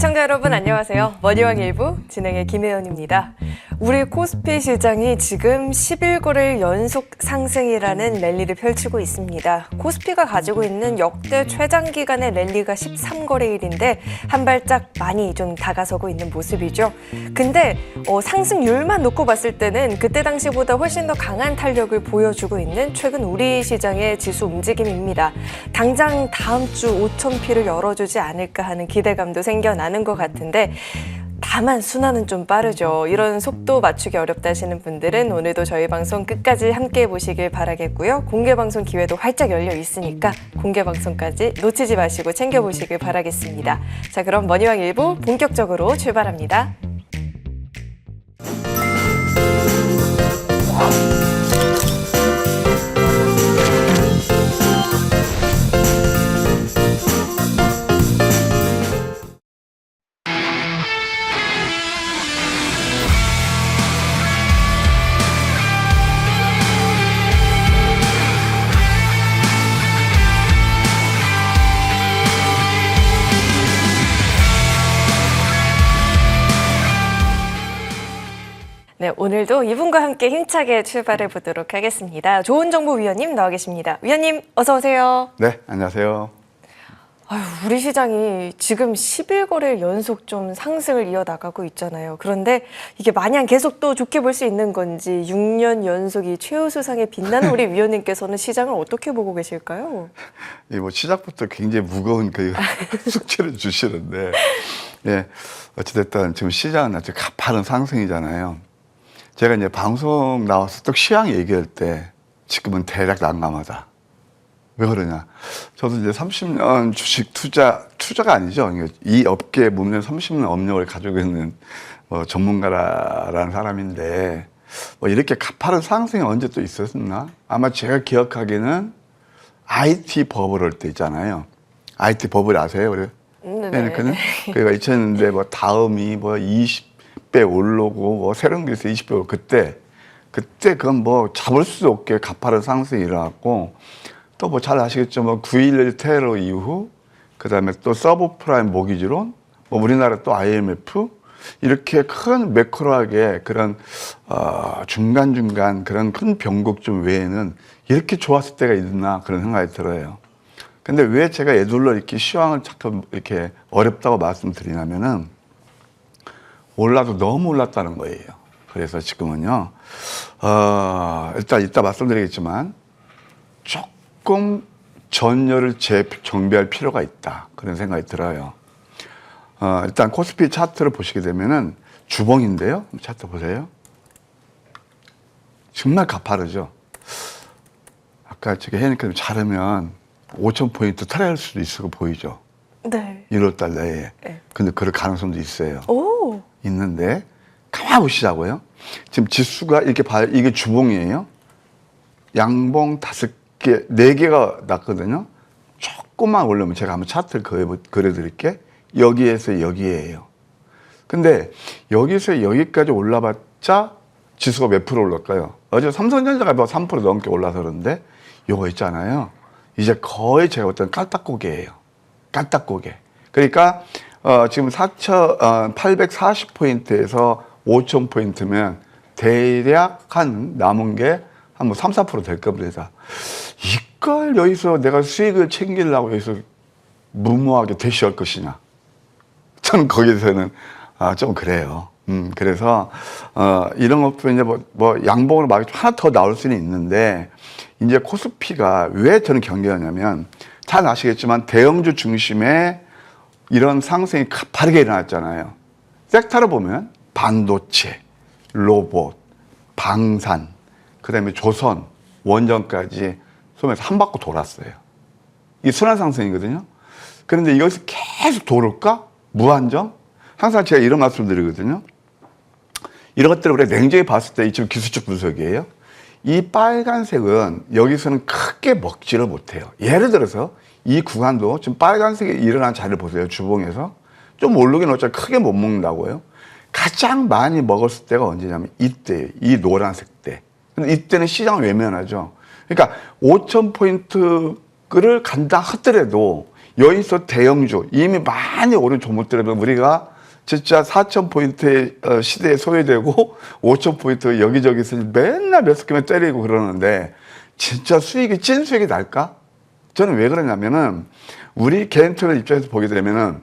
시청자 여러분 안녕하세요. 머니왕 일부 진행의 김혜연입니다. 우리 코스피 시장이 지금 11거래일 연속 상승이라는 랠리를 펼치고 있습니다. 코스피가 가지고 있는 역대 최장 기간의 랠리가 13거래일인데 한 발짝 많이 좀 다가서고 있는 모습이죠. 근데 상승률만 놓고 봤을 때는 그때 당시보다 훨씬 더 강한 탄력을 보여주고 있는 최근 우리 시장의 지수 움직임입니다. 당장 다음 주 5,000피를 열어주지 않을까 하는 기대감도 생겨나는 것 같은데 다만 순환은 좀 빠르죠. 이런 속도 맞추기 어렵다 하시는 분들은 오늘도 저희 방송 끝까지 함께 보시길 바라겠고요. 공개 방송 기회도 활짝 열려 있으니까 공개 방송까지 놓치지 마시고 챙겨보시길 바라겠습니다. 자, 그럼 머니왕 일부 본격적으로 출발합니다. 네, 오늘도 이분과 함께 힘차게 출발해 보도록 하겠습니다. 좋은정보위원님 나와 계십니다. 위원님 어서 오세요. 네, 안녕하세요. 아유, 우리 시장이 지금 11거래일 연속 좀 상승을 이어나가고 있잖아요. 그런데 이게 마냥 계속 또 좋게 볼 수 있는 건지 6년 연속이 최우수상에 빛나는 우리 위원님께서는 시장을 어떻게 보고 계실까요? 뭐 시작부터 굉장히 무거운 그 숙제를 주시는데, 예, 어찌됐든 지금 시장은 아주 가파른 상승이잖아요. 제가 이제 방송 나와서 또 시황 얘기할 때 지금은 대략 난감하다. 왜 그러냐? 저도 이제 30년 주식 투자가 아니죠. 이 업계에 무려 30년 업력을 가지고 있는 전문가라는 사람인데, 이렇게 가파른 상승이 언제 또 있었나? 아마 제가 기억하기에는 IT 버블 할 때 있잖아요. IT 버블 아세요? 그래? 그러니까는 그러니까 2000년대 다음이 20배 오르고 새로운 기술 20배 오르고 그때 그건 잡을 수 없게 가파른 상승이 일어났고, 또 잘 아시겠죠. 9.11 테러 이후, 그 다음에 또 서브프라임 모기지론, 우리나라 또 IMF, 이렇게 큰 매크로하게 그런, 중간중간 그런 큰 변곡점 외에는 이렇게 좋았을 때가 있나 그런 생각이 들어요. 근데 왜 제가 애둘러 이렇게 시황을 자꾸 이렇게 어렵다고 말씀드리냐면은, 올라도 너무 올랐다는 거예요. 그래서 지금은요, 일단 이따 말씀드리겠지만, 조금 전열을 재정비할 필요가 있다. 그런 생각이 들어요. 일단 코스피 차트를 보시게 되면은 주봉인데요. 차트 보세요. 정말 가파르죠. 아까 저기 해니까 자르면 5,000포인트 탈할 수도 있을 거 보이죠. 네. 1월달 내에. 네. 근데 그럴 가능성도 있어요. 오. 있는데 가만히 보시자고요. 지금 지수가 이렇게 이게 주봉이에요. 양봉 5개, 4개가 났거든요. 조금만 올리면 제가 한번 차트를 그려드릴게. 여기에서 여기에요. 근데 여기서 여기까지 올라봤자 지수가 몇 프로 올랐까요? 어제 삼성전자가 3% 넘게 올라서 그런데 요거 있잖아요. 이제 거의 제가 볼 때는 깔딱고개예요. 깔딱고개. 그러니까 지금 4,840포인트에서 5,000포인트면 대략 남은 게 한 3, 4% 될 겁니다. 이걸 여기서 내가 수익을 챙기려고 여기서 무모하게 대시할 것이냐. 저는 거기서는 좀 그래요. 그래서 이런 것도 이제 양봉으로 막 하나 더 나올 수는 있는데, 이제 코스피가 왜 저는 경계하냐면, 잘 아시겠지만 대형주 중심의 이런 상승이 가파르게 일어났잖아요. 섹터를 보면 반도체, 로봇, 방산, 그 다음에 조선, 원전까지 소매에서 한 바퀴 돌았어요. 이게 순환 상승이거든요. 그런데 여기서 계속 돌을까? 무한정? 항상 제가 이런 말씀 드리거든요. 이런 것들을 우리가 냉정히 봤을 때 지금 기술적 분석이에요. 이 빨간색은 여기서는 크게 먹지를 못해요. 예를 들어서 이 구간도 지금 빨간색이 일어난 자리를 보세요. 주봉에서. 좀 오르긴 어차피 크게 못 먹는다고요. 가장 많이 먹었을 때가 언제냐면 이때예요. 이 노란색 때. 근데 이때는 시장은 외면하죠. 그러니까 5,000포인트를 간다 하더라도 여기서 대형주, 이미 많이 오른 종목들은 우리가 진짜 4,000포인트 시대에 소외되고 5,000포인트 여기저기서 맨날 몇 개만 때리고 그러는데 진짜 수익이 찐 수익이 날까? 저는 왜 그러냐면은 우리 개인 투자 입장에서 보게 되면은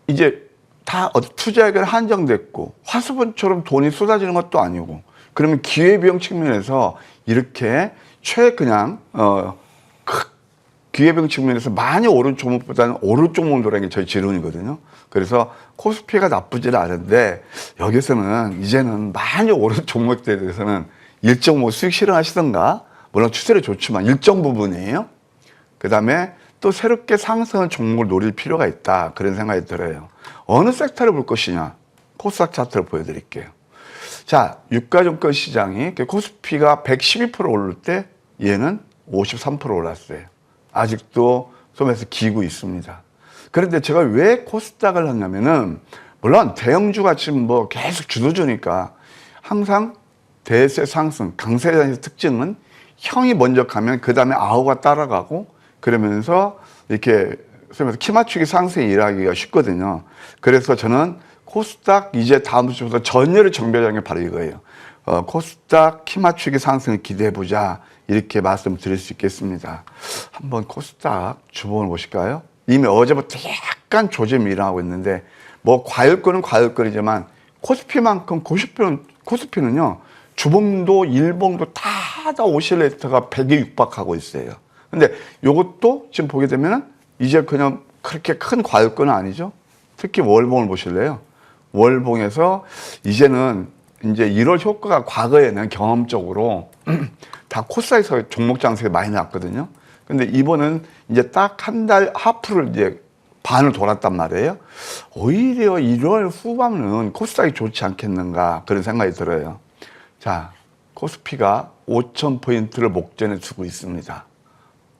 이제 다 투자액은 한정됐고 화수분처럼 돈이 쏟아지는 것도 아니고 그러면 기회비용 측면에서 이렇게 기회비용 측면에서 많이 오른 종목보다는 오른 종목을 노리는 게 저희 지론이거든요. 그래서 코스피가 나쁘지는 않은데 여기서는 이제는 많이 오른 종목들에 대해서는 일정 뭐 수익 실현하시던가 물론 추세는 좋지만 일정 부분이에요. 그다음에 또 새롭게 상승하는 종목을 노릴 필요가 있다. 그런 생각이 들어요. 어느 섹터를 볼 것이냐. 코스닥 차트를 보여드릴게요. 자, 유가증권 시장이 코스피가 112% 오를 때 얘는 53% 올랐어요. 아직도 소매에서 기고 있습니다. 그런데 제가 왜 코스닥을 하냐면은 물론 대형주가 지금 뭐 계속 주도주니까 항상 대세 상승, 강세장의 특징은 형이 먼저 가면 그 다음에 아우가 따라가고 그러면서 이렇게 소위 키 맞추기 상승이 일하기가 쉽거든요. 그래서 저는 코스닥 이제 다음 주부터 전열의 정배장이 바로 이거예요. 코스닥 키 맞추기 상승을 기대해보자. 이렇게 말씀드릴 수 있겠습니다. 한번 코스닥 주봉을 보실까요? 이미 어제부터 약간 조짐이 일어나고 있는데 뭐 과열권은 과열권이지만 코스피만큼 코스피는요. 주봉도 일봉도 다 오실레이터가 100에 육박하고 있어요. 근데 요것도 지금 보게 되면은 이제 그냥 그렇게 큰 과열권은 아니죠. 특히 월봉을 보실래요? 월봉에서 이제는 이제 1월 효과가 과거에는 경험적으로 다 코스닥에서 종목 장세가 많이 났거든요. 근데 이번은 이제 딱 한 달 하프를 이제 반을 돌았단 말이에요. 오히려 1월 후반은 코스닥이 좋지 않겠는가 그런 생각이 들어요. 자, 코스피가 5,000포인트를 목전에 두고 있습니다.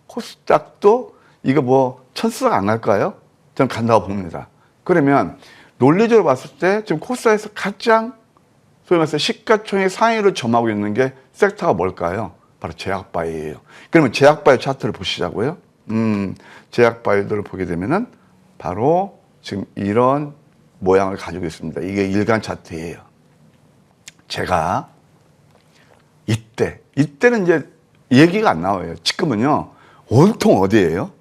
코스닥도 이거 뭐 천수가 안 갈까요? 저는 간다고 봅니다. 그러면 논리적으로 봤을 때 지금 코스닥에서 가장 소위 말해서 시가총액 상위를 점하고 있는 게 섹터가 뭘까요? 바로 제약바이오예요. 그러면 제약바이오 차트를 보시자고요. 제약바이오들을 보게 되면은 바로 지금 이런 모양을 가지고 있습니다. 이게 일간 차트예요. 제가 이때는 이제 얘기가 안 나와요. 지금은요. 온통 어디예요?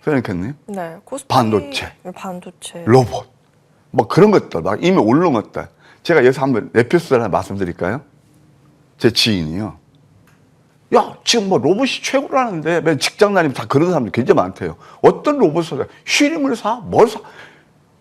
소장님님? 네, 코스피 반도체, 로봇. 뭐 그런 것들, 막 이미 오른 것들. 제가 여기서 한번 레표스를 하나 말씀드릴까요? 제 지인이요. 야, 지금 뭐 로봇이 최고라는데, 맨 직장 다니면 다 그런 사람들 굉장히 많대요. 어떤 로봇을 사? 쉬림을 사? 뭘 사?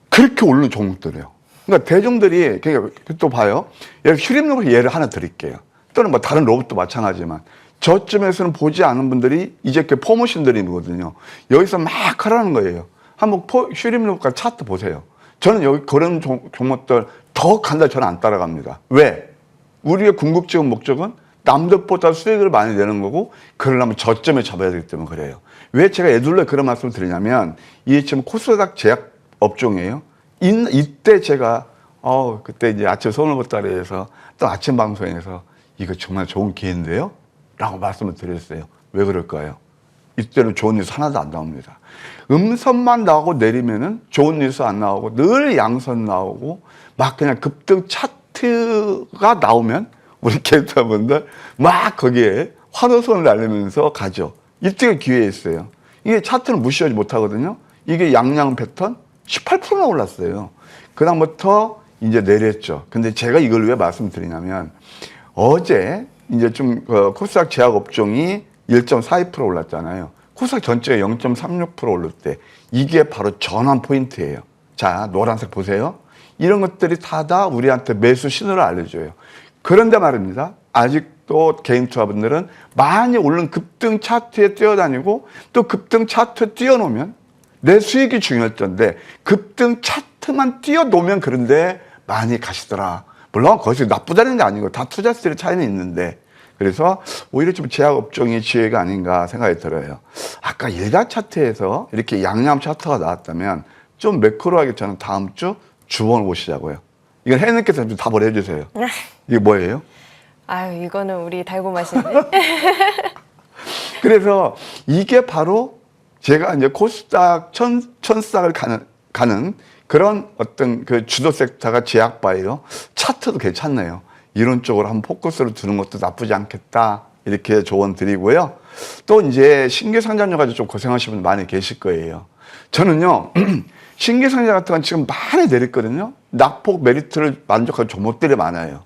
그렇게 오르는 종목들이에요. 그러니까 대중들이, 그러니까 또 봐요. 휴림 로봇 예를 하나 드릴게요. 또는 뭐 다른 로봇도 마찬가지지만, 저쯤에서는 보지 않은 분들이 이제 그 포머신들이거든요. 여기서 막 하라는 거예요. 한번 휴림 로봇과 차트 보세요. 저는 여기 그런 종목들 더 간다 저는 안 따라갑니다. 왜? 우리의 궁극적인 목적은 남들보다 수익을 많이 내는 거고 그러려면 저점에 잡아야 되기 때문에 그래요. 왜 제가 애둘러 그런 말씀을 드리냐면 이게 지금 코스닥 제약 업종이에요. 이때 제가 그때 이제 아침 서울보따리에서 또 아침 방송에서 이거 정말 좋은 기회인데요? 라고 말씀을 드렸어요. 왜 그럴까요? 이때는 좋은 뉴스 하나도 안 나옵니다. 음선만 나오고 내리면은 좋은 뉴스 안 나오고 늘 양선 나오고 막 그냥 급등 차트가 나오면 우리 캐릭터분들 막 거기에 환호성을 날리면서 가죠. 이때가 기회였어요. 이게 차트는 무시하지 못하거든요. 이게 양양 패턴 18%나 올랐어요. 그다음부터 이제 내렸죠. 근데 제가 이걸 왜 말씀드리냐면 어제 이제 좀 코스닥 제약 업종이 1.42% 올랐잖아요. 코스닥 전체가 0.36% 오를 때 이게 바로 전환 포인트예요. 자, 노란색 보세요. 이런 것들이 다 우리한테 매수 신호를 알려줘요. 그런데 말입니다. 아직도 개인 투자분들은 많이 오른 급등 차트에 뛰어다니고 또 급등 차트 뛰어놓으면 내 수익이 중요했던데 급등 차트만 뛰어놓으면 그런데 많이 가시더라. 물론 거기서 나쁘다는 게 아니고 다 투자 스타일의 차이는 있는데 그래서 오히려 좀 제약 업종이 지혜가 아닌가 생각이 들어요. 아까 일간 차트에서 이렇게 양양 차트가 나왔다면 좀 매크로하게 저는 다음 주 주봉을 보시자고요. 이건 혜님께서 좀 답을 해주세요. 이게 뭐예요? 아유, 이거는 우리 달고맛인데. 그래서 이게 바로 제가 이제 코스닥 천스닥을 가는 그런 어떤 그 주도 섹터가 제약바예요. 차트도 괜찮네요. 이런 쪽으로 한번 포커스를 두는 것도 나쁘지 않겠다. 이렇게 조언 드리고요. 또 이제 신규 상장료 가지고 좀 고생하시는 분 많이 계실 거예요. 저는요, 신규 상장 같은 건 지금 많이 내렸거든요. 낙폭 메리트를 만족한 종목들이 많아요.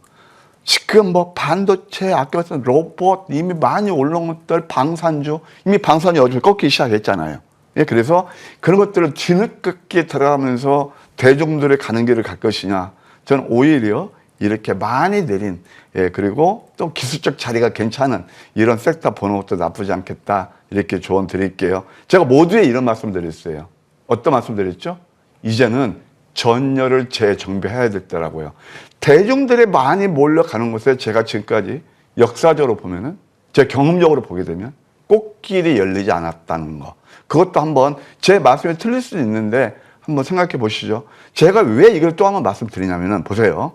지금 뭐 반도체, 아까 말씀 로봇, 이미 많이 올라온 것들, 방산주, 이미 방산이 어제 꺾이기 시작했잖아요. 예, 그래서 그런 것들을 뒤늦게 들어가면서 대중들의 가는 길을 갈 것이냐. 저는 오히려 이렇게 많이 내린, 예, 그리고 또 기술적 자리가 괜찮은 이런 섹터 보는 것도 나쁘지 않겠다. 이렇게 조언 드릴게요. 제가 모두에 이런 말씀 드렸어요. 어떤 말씀 드렸죠? 이제는 전열을 재정비해야 될 때라고요. 대중들이 많이 몰려가는 곳에 제가 지금까지 역사적으로 보면은, 제 경험적으로 보게 되면 꽃길이 열리지 않았다는 거. 그것도 한번 제 말씀이 틀릴 수도 있는데 한번 생각해 보시죠. 제가 왜 이걸 또 한번 말씀드리냐면은 보세요.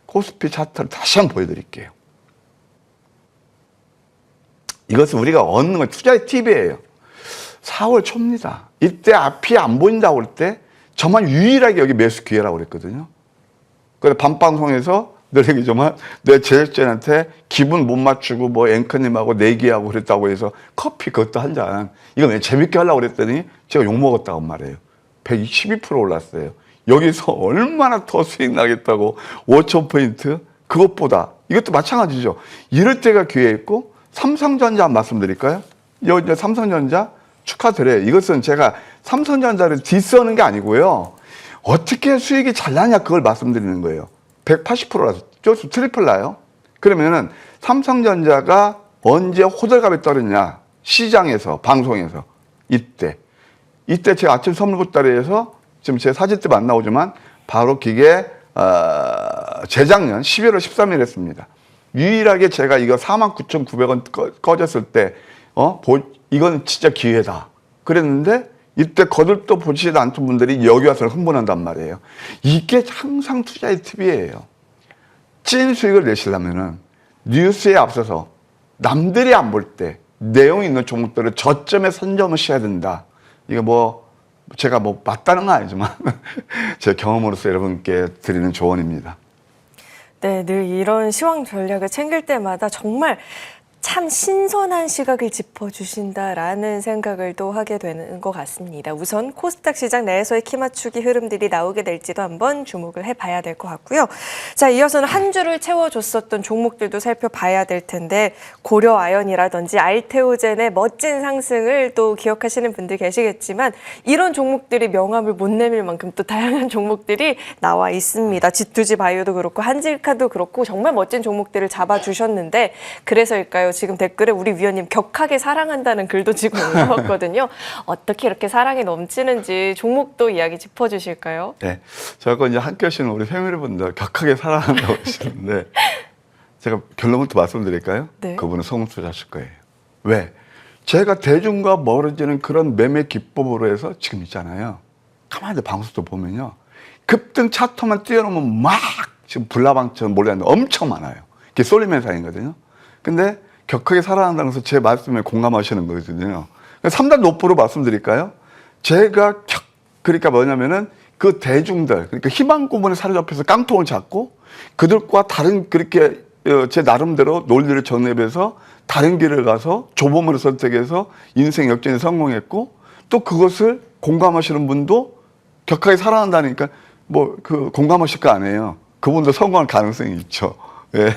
코스피 차트를 다시 한번 보여드릴게요. 이것은 우리가 얻는 건 투자의 팁이에요. 4월 초입니다. 이때 앞이 안 보인다고 그럴 때 저만 유일하게 여기 매수 기회라고 그랬거든요. 그래서 밤방송에서 늘 얘기지만 내 제작진한테 기분 못 맞추고 뭐 앵커님하고 내기하고 그랬다고 해서 커피 그것도 한 잔. 이거 왜 재밌게 하려고 그랬더니 제가 욕먹었다고 말해요. 112% 올랐어요. 여기서 얼마나 더 수익 나겠다고 5,000포인트? 그것보다 이것도 마찬가지죠. 이럴 때가 기회였고 삼성전자 말씀드릴까요? 여기 삼성전자 축하드려요. 이것은 제가 삼성전자를 디스하는 게 아니고요. 어떻게 수익이 잘 나냐 그걸 말씀드리는 거예요. 180%라서 쪼수 트리플 나요. 그러면은 삼성전자가 언제 호들갑에 떨었냐? 시장에서, 방송에서. 이때 제가 아침 선물보따리에서 지금 제 사진 때문에 안 나오지만 바로 그게 재작년 11월 13일 했습니다. 유일하게 제가 이거 49,900원 꺼졌을 때 이건 진짜 기회다 그랬는데 이때 거들떠 보시지도 않던 분들이 여기 와서 흥분한단 말이에요. 이게 항상 투자의 팁이에요. 찐 수익을 내시려면은 뉴스에 앞서서 남들이 안 볼 때 내용 있는 종목들을 저점에 선점을 해야 된다. 이게 뭐 제가 뭐 맞다는 건 아니지만 제 경험으로서 여러분께 드리는 조언입니다. 네, 늘 이런 시황 전략을 챙길 때마다 정말 참 신선한 시각을 짚어주신다라는 생각을 또 하게 되는 것 같습니다. 우선 코스닥 시장 내에서의 키 맞추기 흐름들이 나오게 될지도 한번 주목을 해봐야 될 것 같고요. 자, 이어서는 한 주를 채워줬었던 종목들도 살펴봐야 될 텐데 고려아연이라든지 알테오젠의 멋진 상승을 또 기억하시는 분들 계시겠지만 이런 종목들이 명함을 못 내밀 만큼 또 다양한 종목들이 나와 있습니다. G2G 바이오도 그렇고 한질카도 그렇고 정말 멋진 종목들을 잡아주셨는데 그래서일까요? 지금 댓글에 우리 위원님 격하게 사랑한다는 글도 지금 올라왔거든요. 어떻게 이렇게 사랑이 넘치는지 종목도 이야기 짚어주실까요? 네, 저하고 이제 함께 하시는 우리 패밀리분들 격하게 사랑한다고 하시는데 제가 결론부터 말씀드릴까요? 네. 그분은 성투자하실 거예요. 왜? 제가 대중과 멀어지는 그런 매매 기법으로 해서 지금 있잖아요. 가만히 방송도 보면요. 급등 차트만 띄워놓으면 막 지금 불나방처럼 몰려있는 엄청 많아요. 이게 쏠림 현상이거든요. 근데 격하게 살아난다는 것은 제 말씀에 공감하시는 거거든요. 3단 노포로 말씀드릴까요? 제가 그러니까 뭐냐면은 그 대중들, 그러니까 희망 고문에 사로잡혀서 깡통을 잡고 그들과 다른 그렇게 제 나름대로 논리를 정립해서 다른 길을 가서 조범으로 선택해서 인생 역전에 성공했고 또 그것을 공감하시는 분도 격하게 살아난다니까 뭐 그 공감하실 거 아니에요. 그분도 성공할 가능성이 있죠. 예.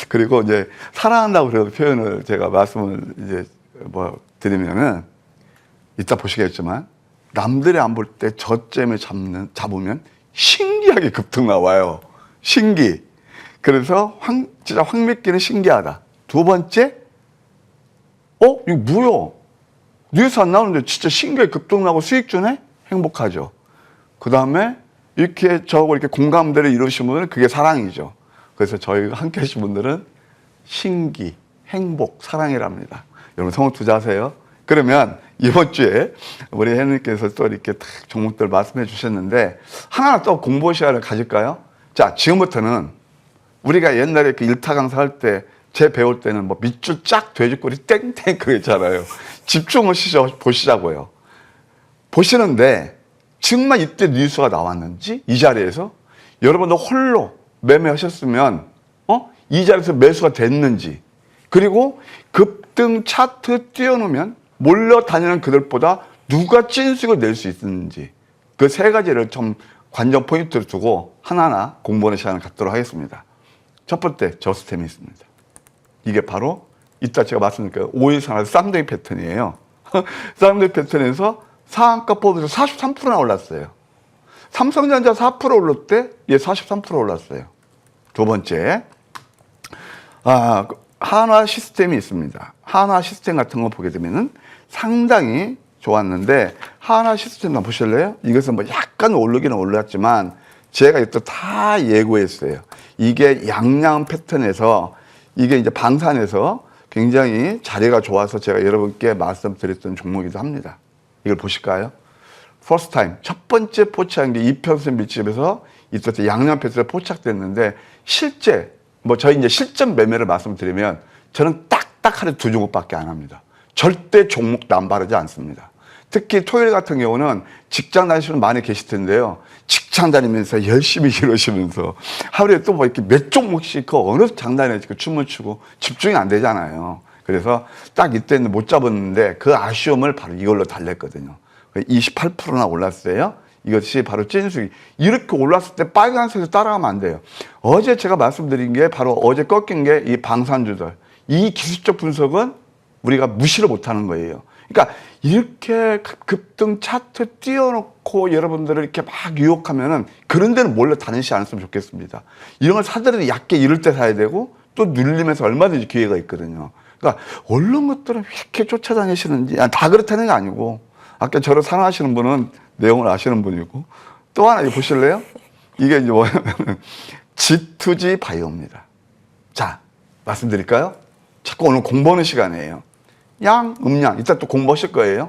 그리고 이제 사랑한다고 그래도 표현을 제가 말씀을 이제 뭐 드리면은 이따 보시겠지만 남들이 안 볼 때 저점에 잡으면 신기하게 급등 나와요. 신기. 그래서 진짜 확 믿기는 신기하다. 두 번째, 이거 뭐야? 뉴스 안 나오는데 진짜 신기하게 급등 나고 수익 주네? 행복하죠. 그 다음에 이렇게 저하고 이렇게 공감대를 이루신 분은 그게 사랑이죠. 그래서 저희가 함께 하신 분들은 신기, 행복, 사랑이랍니다. 여러분 성원 투자하세요. 그러면 이번 주에 우리 혜님께서 또 이렇게 딱 종목들 말씀해 주셨는데 하나 또 공부 시간을 가질까요? 자, 지금부터는 우리가 옛날에 그 일타 강사 할 때 제 배울 때는 뭐 밑줄 쫙 돼지꼬리 땡땡 그거 있잖아요. 집중을 보시자고요. 보시는데 정말 이때 뉴스가 나왔는지 이 자리에서 여러분도 홀로 매매하셨으면 이 자리에서 매수가 됐는지, 그리고 급등 차트 띄워놓으면 몰려다니는 그들보다 누가 찐수익을 낼 수 있는지, 그 세 가지를 좀 관전 포인트를 두고 하나하나 공부하는 시간을 갖도록 하겠습니다. 첫 번째, 저스템이 있습니다. 이게 바로 이따 제가 말씀드릴게요. 5일 산화 쌍둥이 패턴이에요. 쌍둥이 패턴에서 상한가 뽑아서 43%나 올랐어요. 삼성전자 4% 오를 때 얘 43% 올랐어요. 두 번째, 한화 시스템이 있습니다. 한화 시스템 같은 거 보게 되면은 상당히 좋았는데, 한화 시스템 한번 보실래요? 이것은 뭐 약간 오르기는 올랐지만 제가 이때 다 예고했어요. 이게 양양 패턴에서, 이게 이제 방산에서 굉장히 자리가 좋아서 제가 여러분께 말씀드렸던 종목이기도 합니다. 이걸 보실까요? 퍼스트 타임 첫 번째 포착한 게 이평선 밀집에서 이때 양양 패턴에 포착됐는데, 실제 뭐 저희 이제 실전 매매를 말씀드리면 저는 딱딱 하루에 2종목밖에 안 합니다. 절대 종목 남바르지 않습니다. 특히 토요일 같은 경우는 직장 다니시는 많이 계실 텐데요. 직장 다니면서 열심히 일하시면서 하루에 또 뭐 이렇게 몇 종목씩 그 어느 장단에 춤을 추고 집중이 안 되잖아요. 그래서 딱 이때는 못 잡았는데 그 아쉬움을 바로 이걸로 달랬거든요. 28%나 올랐어요. 이것이 바로 찐수익. 이렇게 올랐을 때 빨간색에서 따라가면 안 돼요. 어제 제가 말씀드린 게 바로 어제 꺾인 게 이 방산주들. 이 기술적 분석은 우리가 무시를 못하는 거예요. 그러니까 이렇게 급등 차트 띄워놓고 여러분들을 이렇게 막 유혹하면은 그런 데는 몰래 다니지 않았으면 좋겠습니다. 이런 걸 사들이 얕게 이럴 때 사야 되고 또 눌리면서 얼마든지 기회가 있거든요. 그러니까 얼른 것들은 왜 이렇게 쫓아다니시는지, 다 그렇다는 게 아니고, 아까 저를 사랑하시는 분은 내용을 아시는 분이고, 또 하나 보실래요? 이게 이제 뭐냐면 G2G 바이오입니다. 자, 말씀드릴까요? 자꾸 오늘 공부하는 시간이에요. 양, 음양. 이따 또 공부하실 거예요.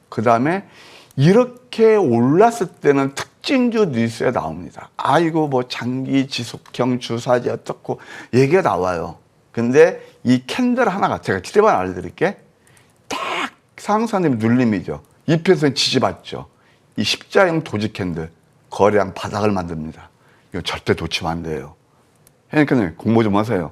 그 다음에 이렇게 올랐을 때는 특징주 뉴스에 나옵니다. 아이고, 뭐 장기 지속형 주사제 어떻고 얘기가 나와요. 근데 이 캔들 하나가 제가 기대만 알려드릴게. 딱 상사님 눌림이죠. 이편선 지지받죠. 이 십자형 도지 캔들 거래량 바닥을 만듭니다. 이거 절대 놓치면 안 돼요. 그러니까 공부 좀 하세요.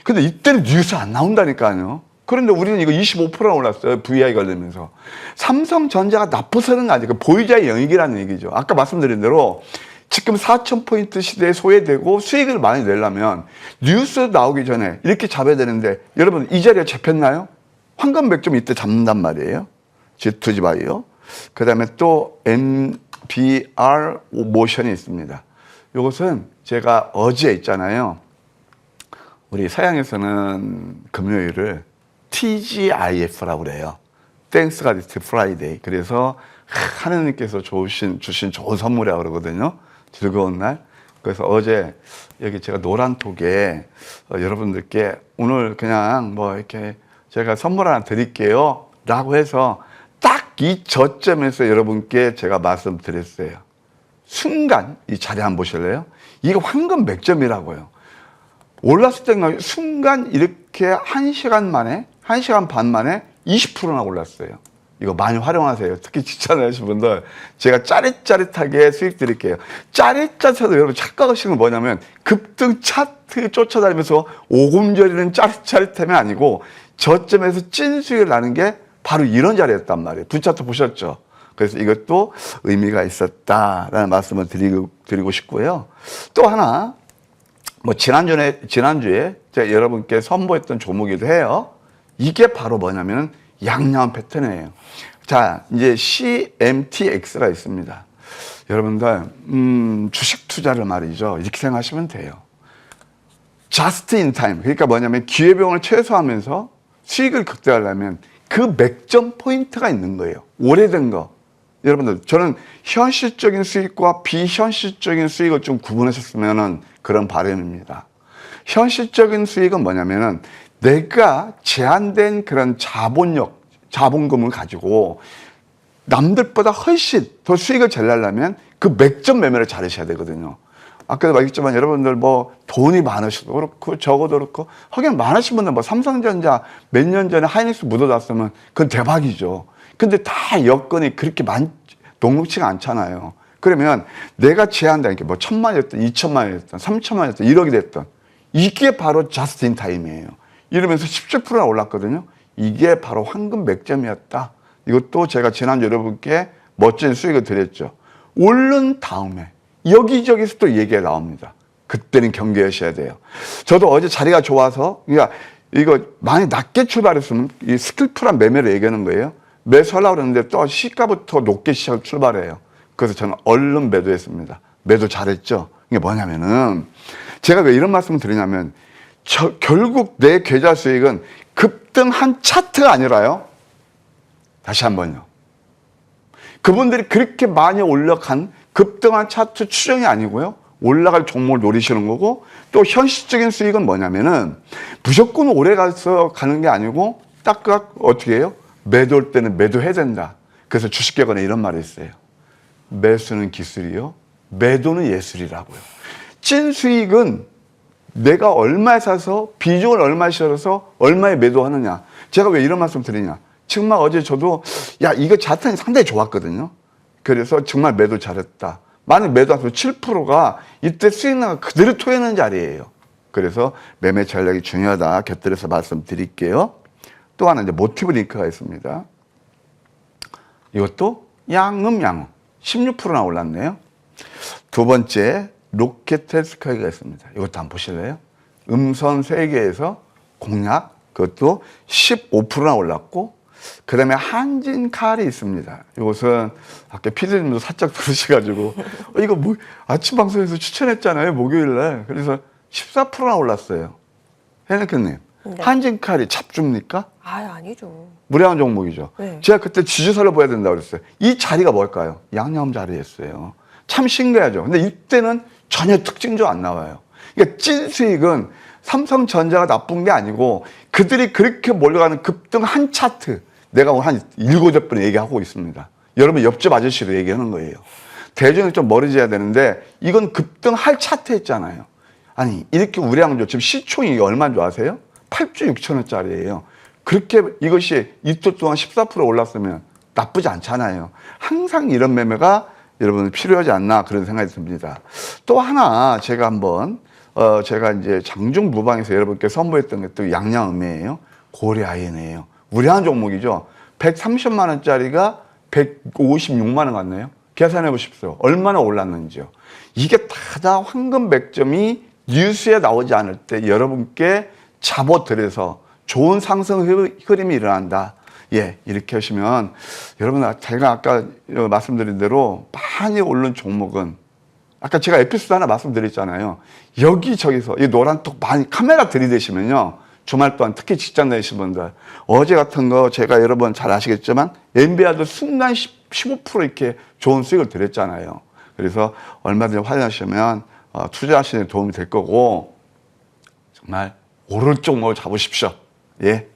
근데 이때는 뉴스 안 나온다니까요. 그런데 우리는 이거 25%나 올랐어요. VI 걸리면서. 삼성전자가 나쁘서는 거 아니고 보유자의 영역이라는 얘기죠. 아까 말씀드린 대로 지금 4,000포인트 시대에 소외되고 수익을 많이 내려면 뉴스 나오기 전에 이렇게 잡아야 되는데, 여러분 이 자리에 잡혔나요? 황금 100점 이때 잡는단 말이에요. G2G 바이오. 그 다음에 또 MBR 모션이 있습니다. 이것은 제가 어제 있잖아요. 우리 서양에서는 금요일을 TGIF라고 그래요. Thanks God It's Friday. 그래서 하느님께서 주신 좋은 선물이라고 그러거든요. 즐거운 날. 그래서 어제 여기 제가 노란 톡에 여러분들께 오늘 그냥 뭐 이렇게 제가 선물 하나 드릴게요 라고 해서 딱 이 저점에서 여러분께 제가 말씀드렸어요. 순간 이 자리 한번 보실래요? 이게 황금 100점이라고요. 올랐을 때 순간 이렇게 1시간 만에, 1시간 반 만에 20%나 올랐어요. 이거 많이 활용하세요. 특히 직장 다니시는 분들 제가 짜릿짜릿하게 수익 드릴게요. 짜릿짜릿해서 여러분 착각하시는 건 뭐냐면 급등 차트 쫓아다니면서 오금절이는 짜릿짜릿함이 아니고 저점에서 찐 수익을 나는 게 바로 이런 자리였단 말이에요. 분차트 보셨죠? 그래서 이것도 의미가 있었다라는 말씀을 드리고 싶고요. 또 하나, 뭐 지난주에 제가 여러분께 선보였던 종목이기도 해요. 이게 바로 뭐냐면 양양 패턴이에요. 자, 이제 CMTX가 있습니다. 여러분들 주식 투자를 말이죠. 이렇게 생각하시면 돼요. Just in time. 그러니까 뭐냐면 기회비용을 최소화하면서 수익을 극대화하려면 그 맥점 포인트가 있는 거예요. 오래된 거. 여러분들, 저는 현실적인 수익과 비현실적인 수익을 좀 구분하셨으면 그런 바람입니다. 현실적인 수익은 뭐냐면은 내가 제한된 그런 자본금을 가지고 남들보다 훨씬 더 수익을 잘 내려면 그 맥점 매매를 잘하셔야 되거든요. 아까도 말했지만 여러분들 뭐 돈이 많으셔도 그렇고 적어도 그렇고 하긴 많으신 분들 뭐 삼성전자 몇 년 전에 하이닉스 묻어놨으면 그건 대박이죠. 근데 다 여건이 그렇게 녹록치가 않잖아요. 그러면 내가 제한다는 게 뭐 1,000만이었든 2,000만이었든 3,000만이었든 1억이 됐든 이게 바로 저스트 인 타임이에요. 이러면서 17%나 올랐거든요. 이게 바로 황금 맥점이었다. 이것도 제가 지난주 여러분께 멋진 수익을 드렸죠. 오른 다음에 여기저기서 또 얘기가 나옵니다. 그때는 경계하셔야 돼요. 저도 어제 자리가 좋아서, 그러니까 이거 많이 낮게 출발했으면 이 스킬풀한 매매를 얘기하는 거예요. 매수하려고 그러는데 또 시가부터 높게 시작 출발해요. 그래서 저는 얼른 매도했습니다. 매도 잘했죠. 이게 뭐냐면은 제가 왜 이런 말씀을 드리냐면 결국 내 계좌 수익은 급등한 차트가 아니라요. 다시 한번요. 그분들이 그렇게 많이 올라간 급등한 차트 추정이 아니고요. 올라갈 종목을 노리시는 거고 또 현실적인 수익은 뭐냐면은 무조건 오래 가는 게 아니고 딱 어떻게 해요? 매도할 때는 매도해야 된다. 그래서 주식격언에 이런 말이 있어요. 매수는 기술이요. 매도는 예술이라고요. 찐 수익은 내가 얼마에 사서 비중을 얼마에 실어서 얼마에 매도하느냐. 제가 왜 이런 말씀 드리냐. 정말 어제 저도 야 이거 자탄이 상당히 좋았거든요. 그래서 정말 매도 잘했다. 만약 매도하면 7%가 이때 수익나가 그대로 토해는 자리예요. 그래서 매매 전략이 중요하다. 곁들여서 말씀드릴게요. 또 하나 이제 모티브 링크가 있습니다. 이것도 양음 16%나 올랐네요. 두 번째 로켓텔스카이가 있습니다. 이것도 한번 보실래요? 음선 세계에서 공략 그것도 15%나 올랐고 그 다음에 한진칼이 있습니다. 이것은 아까 피디님도 살짝 들으셔가지고 이거 뭐 아침 방송에서 추천했잖아요. 목요일날. 그래서 14%나 올랐어요. 해내크님 네. 한진칼이 잡줍니까? 아니죠. 무례한 종목이죠. 네. 제가 그때 지주사를 보여야 된다고 그랬어요. 이 자리가 뭘까요? 양념 자리였어요. 참 신기하죠. 근데 이때는 전혀 특징도 안 나와요. 그러니까 찐 수익은 삼성전자가 나쁜 게 아니고 그들이 그렇게 몰려가는 급등한 차트 내가 한 7, 8번 얘기하고 있습니다. 여러분 옆집 아저씨도 얘기하는 거예요. 대중이 좀 멀어져야 되는데 이건 급등할 차트였잖아요. 아니 이렇게 우량주 지금 시총이 얼마인 줄 아세요? 8조 6천원짜리예요. 그렇게 이것이 이틀 동안 14% 올랐으면 나쁘지 않잖아요. 항상 이런 매매가 여러분 필요하지 않나 그런 생각이 듭니다. 또 하나 제가 한번 제가 이제 장중 무방에서 여러분께 선보였던 게 또 양양음이에요. 고려아연이에요. 우량한 종목이죠. 130만 원짜리가 156만 원 같네요. 계산해 보십시오. 얼마나 올랐는지요. 이게 다 황금 맥점이 뉴스에 나오지 않을 때 여러분께 잡아들여서 좋은 상승 흐름이 일어난다. 예, 이렇게 하시면 여러분 제가 아까 말씀드린 대로 많이 오른 종목은 아까 제가 에피소드 하나 말씀드렸잖아요. 여기저기서 이 노란톡 많이 카메라 들이대시면요. 주말 동안 특히 직장 다니시는 분들 어제 같은 거 제가 여러분 잘 아시겠지만 엔비아도 순간 15% 이렇게 좋은 수익을 드렸잖아요. 그래서 얼마든지 활용하시면 투자하시는 데 도움이 될 거고 정말 오른쪽 목을 잡으십시오. 예.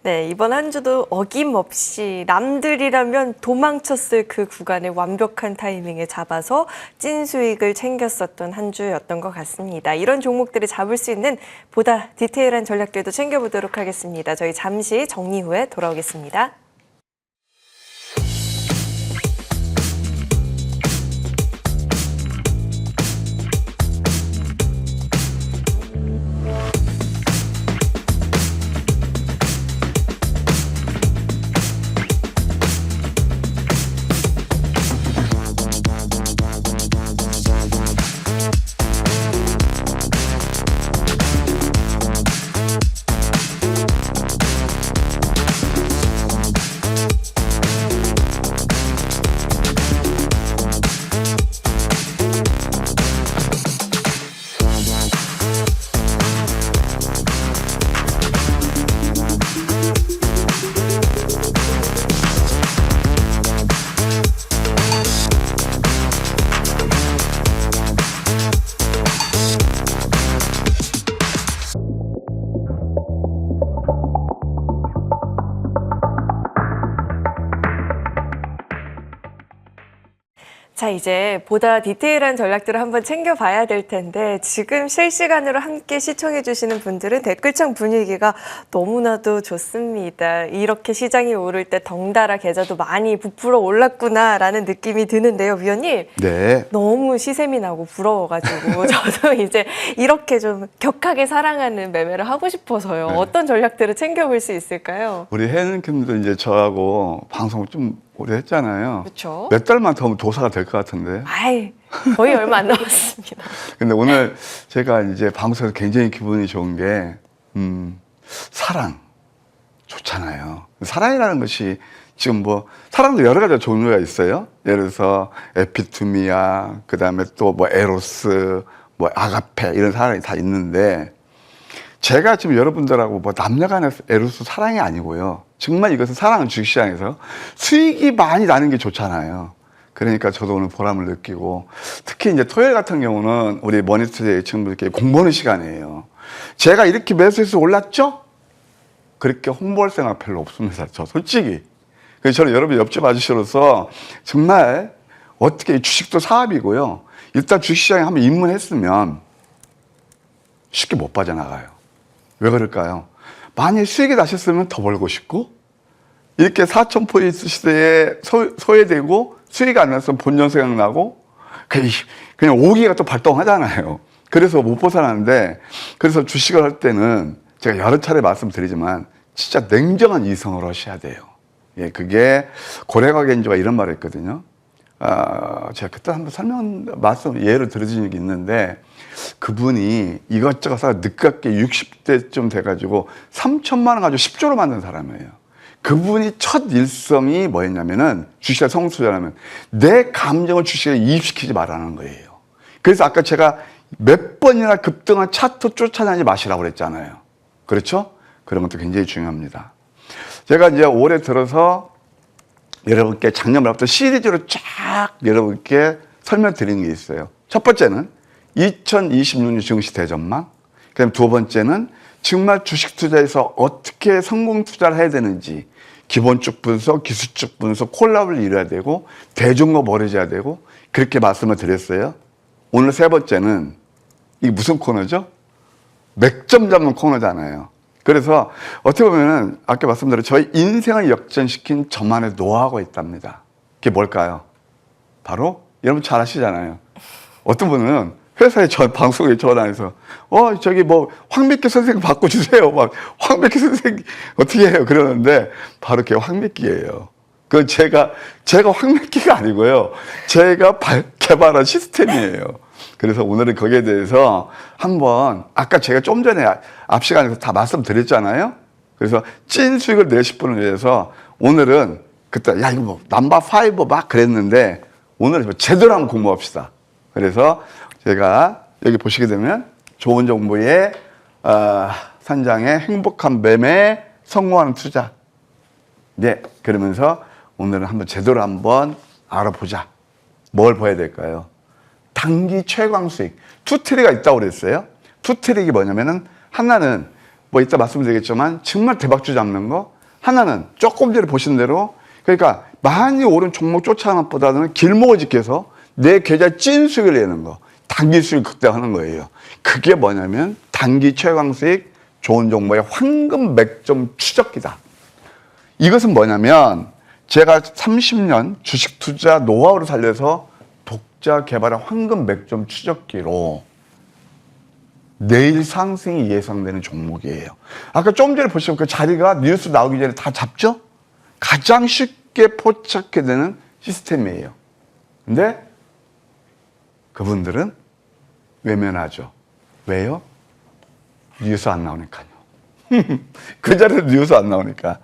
네, 이번 한 주도 어김없이 남들이라면 도망쳤을 그 구간을 완벽한 타이밍에 잡아서 찐 수익을 챙겼었던 한 주였던 것 같습니다. 이런 종목들을 잡을 수 있는 보다 디테일한 전략들도 챙겨보도록 하겠습니다. 저희 잠시 정리 후에 돌아오겠습니다. 자, 이제 보다 디테일한 전략들을 한번 챙겨봐야 될 텐데 지금 실시간으로 함께 시청해주시는 분들은 댓글창 분위기가 너무나도 좋습니다. 이렇게 시장이 오를 때 덩달아 계좌도 많이 부풀어 올랐구나라는 느낌이 드는데요, 위원님. 네. 너무 시샘이 나고 부러워가지고 저도 이제 이렇게 좀 격하게 사랑하는 매매를 하고 싶어서요. 네. 어떤 전략들을 챙겨볼 수 있을까요? 우리 혜은님도 이제 저하고 방송 좀 오래 했잖아요. 그렇죠. 몇 달만 더 하면 도사가 될 것 같은데. 아이, 거의 얼마 안 남았습니다. 근데 오늘 제가 이제 방송에서 굉장히 기분이 좋은 게, 사랑. 좋잖아요. 사랑이라는 것이 지금 뭐, 사랑도 여러 가지 종류가 있어요. 예를 들어서 에피투미아, 그 다음에 또 뭐 에로스, 뭐 아가페, 이런 사랑이 다 있는데, 제가 지금 여러분들하고 뭐 남녀간의 에로스 사랑이 아니고요. 정말 이것은 사랑은 주식시장에서 수익이 많이 나는 게 좋잖아요. 그러니까 저도 오늘 보람을 느끼고, 특히 이제 토요일 같은 경우는 우리 머니투데이 친구들께 공부하는 시간이에요. 제가 이렇게 매수해서 올랐죠? 그렇게 홍보할 생각 별로 없습니다. 저 솔직히. 그래서 저는 여러분 옆집 아저씨로서 정말 어떻게 주식도 사업이고요. 일단 주식시장에 한번 입문했으면 쉽게 못 빠져나가요. 왜 그럴까요? 만약 수익이 나셨으면 더 벌고 싶고, 이렇게 4,000포인트 시대에 소외되고 수익이 안 났으면 본전 생각나고, 그냥 오기가 또 발동하잖아요. 그래서 못 벗어나는데, 그래서 주식을 할 때는 제가 여러 차례 말씀드리지만, 진짜 냉정한 이성으로 하셔야 돼요. 예, 그게 고래가 겐조가 이런 말을 했거든요. 제가 그때 한번 예를 들어준 적이 있는데, 그분이 이것저것 사서 늦깎게 60대쯤 돼가지고 3천만 원 가지고 10조로 만든 사람이에요. 그분이 첫 일성이 뭐였냐면은, 주식에 성투자라면 내 감정을 주식에 이입시키지 말라는 거예요. 그래서 아까 제가 몇 번이나 급등한 차트 쫓아다니지 마시라고 그랬잖아요. 그렇죠? 그런 것도 굉장히 중요합니다. 제가 이제 올해 들어서 여러분께 작년 말부터 시리즈로 쫙 여러분께 설명드리는 게 있어요. 첫 번째는 2026년 증시 대전망. 그다음 두 번째는 정말 주식 투자에서 어떻게 성공 투자를 해야 되는지, 기본적 분석, 기술적 분석, 콜라보를 이뤄야 되고, 대중과 멀어져야 되고, 그렇게 말씀을 드렸어요. 오늘 세 번째는 이게 무슨 코너죠? 맥점 잡는 코너잖아요. 그래서 어떻게 보면은 아까 말씀드린 저희 인생을 역전시킨 저만의 노하우가 있답니다. 그게 뭘까요? 바로 여러분 잘 아시잖아요. 어떤 분은 회사에 방송에 전화해서 저기 뭐 황미기 선생님 바꿔주세요. 막 황미기 선생님 어떻게 해요? 그러는데 바로 그게 황미기예요. 그건 제가 황미기가 아니고요. 제가 개발한 시스템이에요. 그래서 오늘은 거기에 대해서 한번, 아까 제가 좀 전에 앞 시간에서 다 말씀드렸잖아요. 그래서 찐 수익을 내실 분을 위해서 오늘은 그때 이거 뭐 넘버 5 막 그랬는데 오늘은 제대로 한번 공부합시다. 그래서 제가 여기 보시게 되면 좋은 정보의 산장의 행복한 매매, 성공하는 투자. 네, 그러면서 오늘은 한번 제대로 한번 알아보자. 뭘 봐야 될까요? 단기 최강 수익. 투트릭가 있다고 그랬어요. 투트릭이 뭐냐면은, 하나는 뭐 이따 말씀드리겠지만 정말 대박주 잡는 거, 하나는 조금 전에 보신 대로, 그러니까 많이 오른 종목 쫓아가는 것보다는 길목을 지켜서 내 계좌 찐 수익을 내는 거, 단기 수익 극대화하는 거예요. 그게 뭐냐면 단기 최강 수익, 좋은 정보의 황금 맥점 추적기다. 이것은 뭐냐면 제가 30년 주식 투자 노하우를 살려서 독자 개발한 황금 맥점 추적기로 내일 상승이 예상되는 종목이에요. 아까 좀 전에 보시면 그 자리가 뉴스 나오기 전에 다 잡죠? 가장 쉽게 포착해 되는 시스템이에요. 근데 그분들은 외면하죠. 왜요? 뉴스 안 나오니까요. 그 자리에 뉴스 안 나오니까.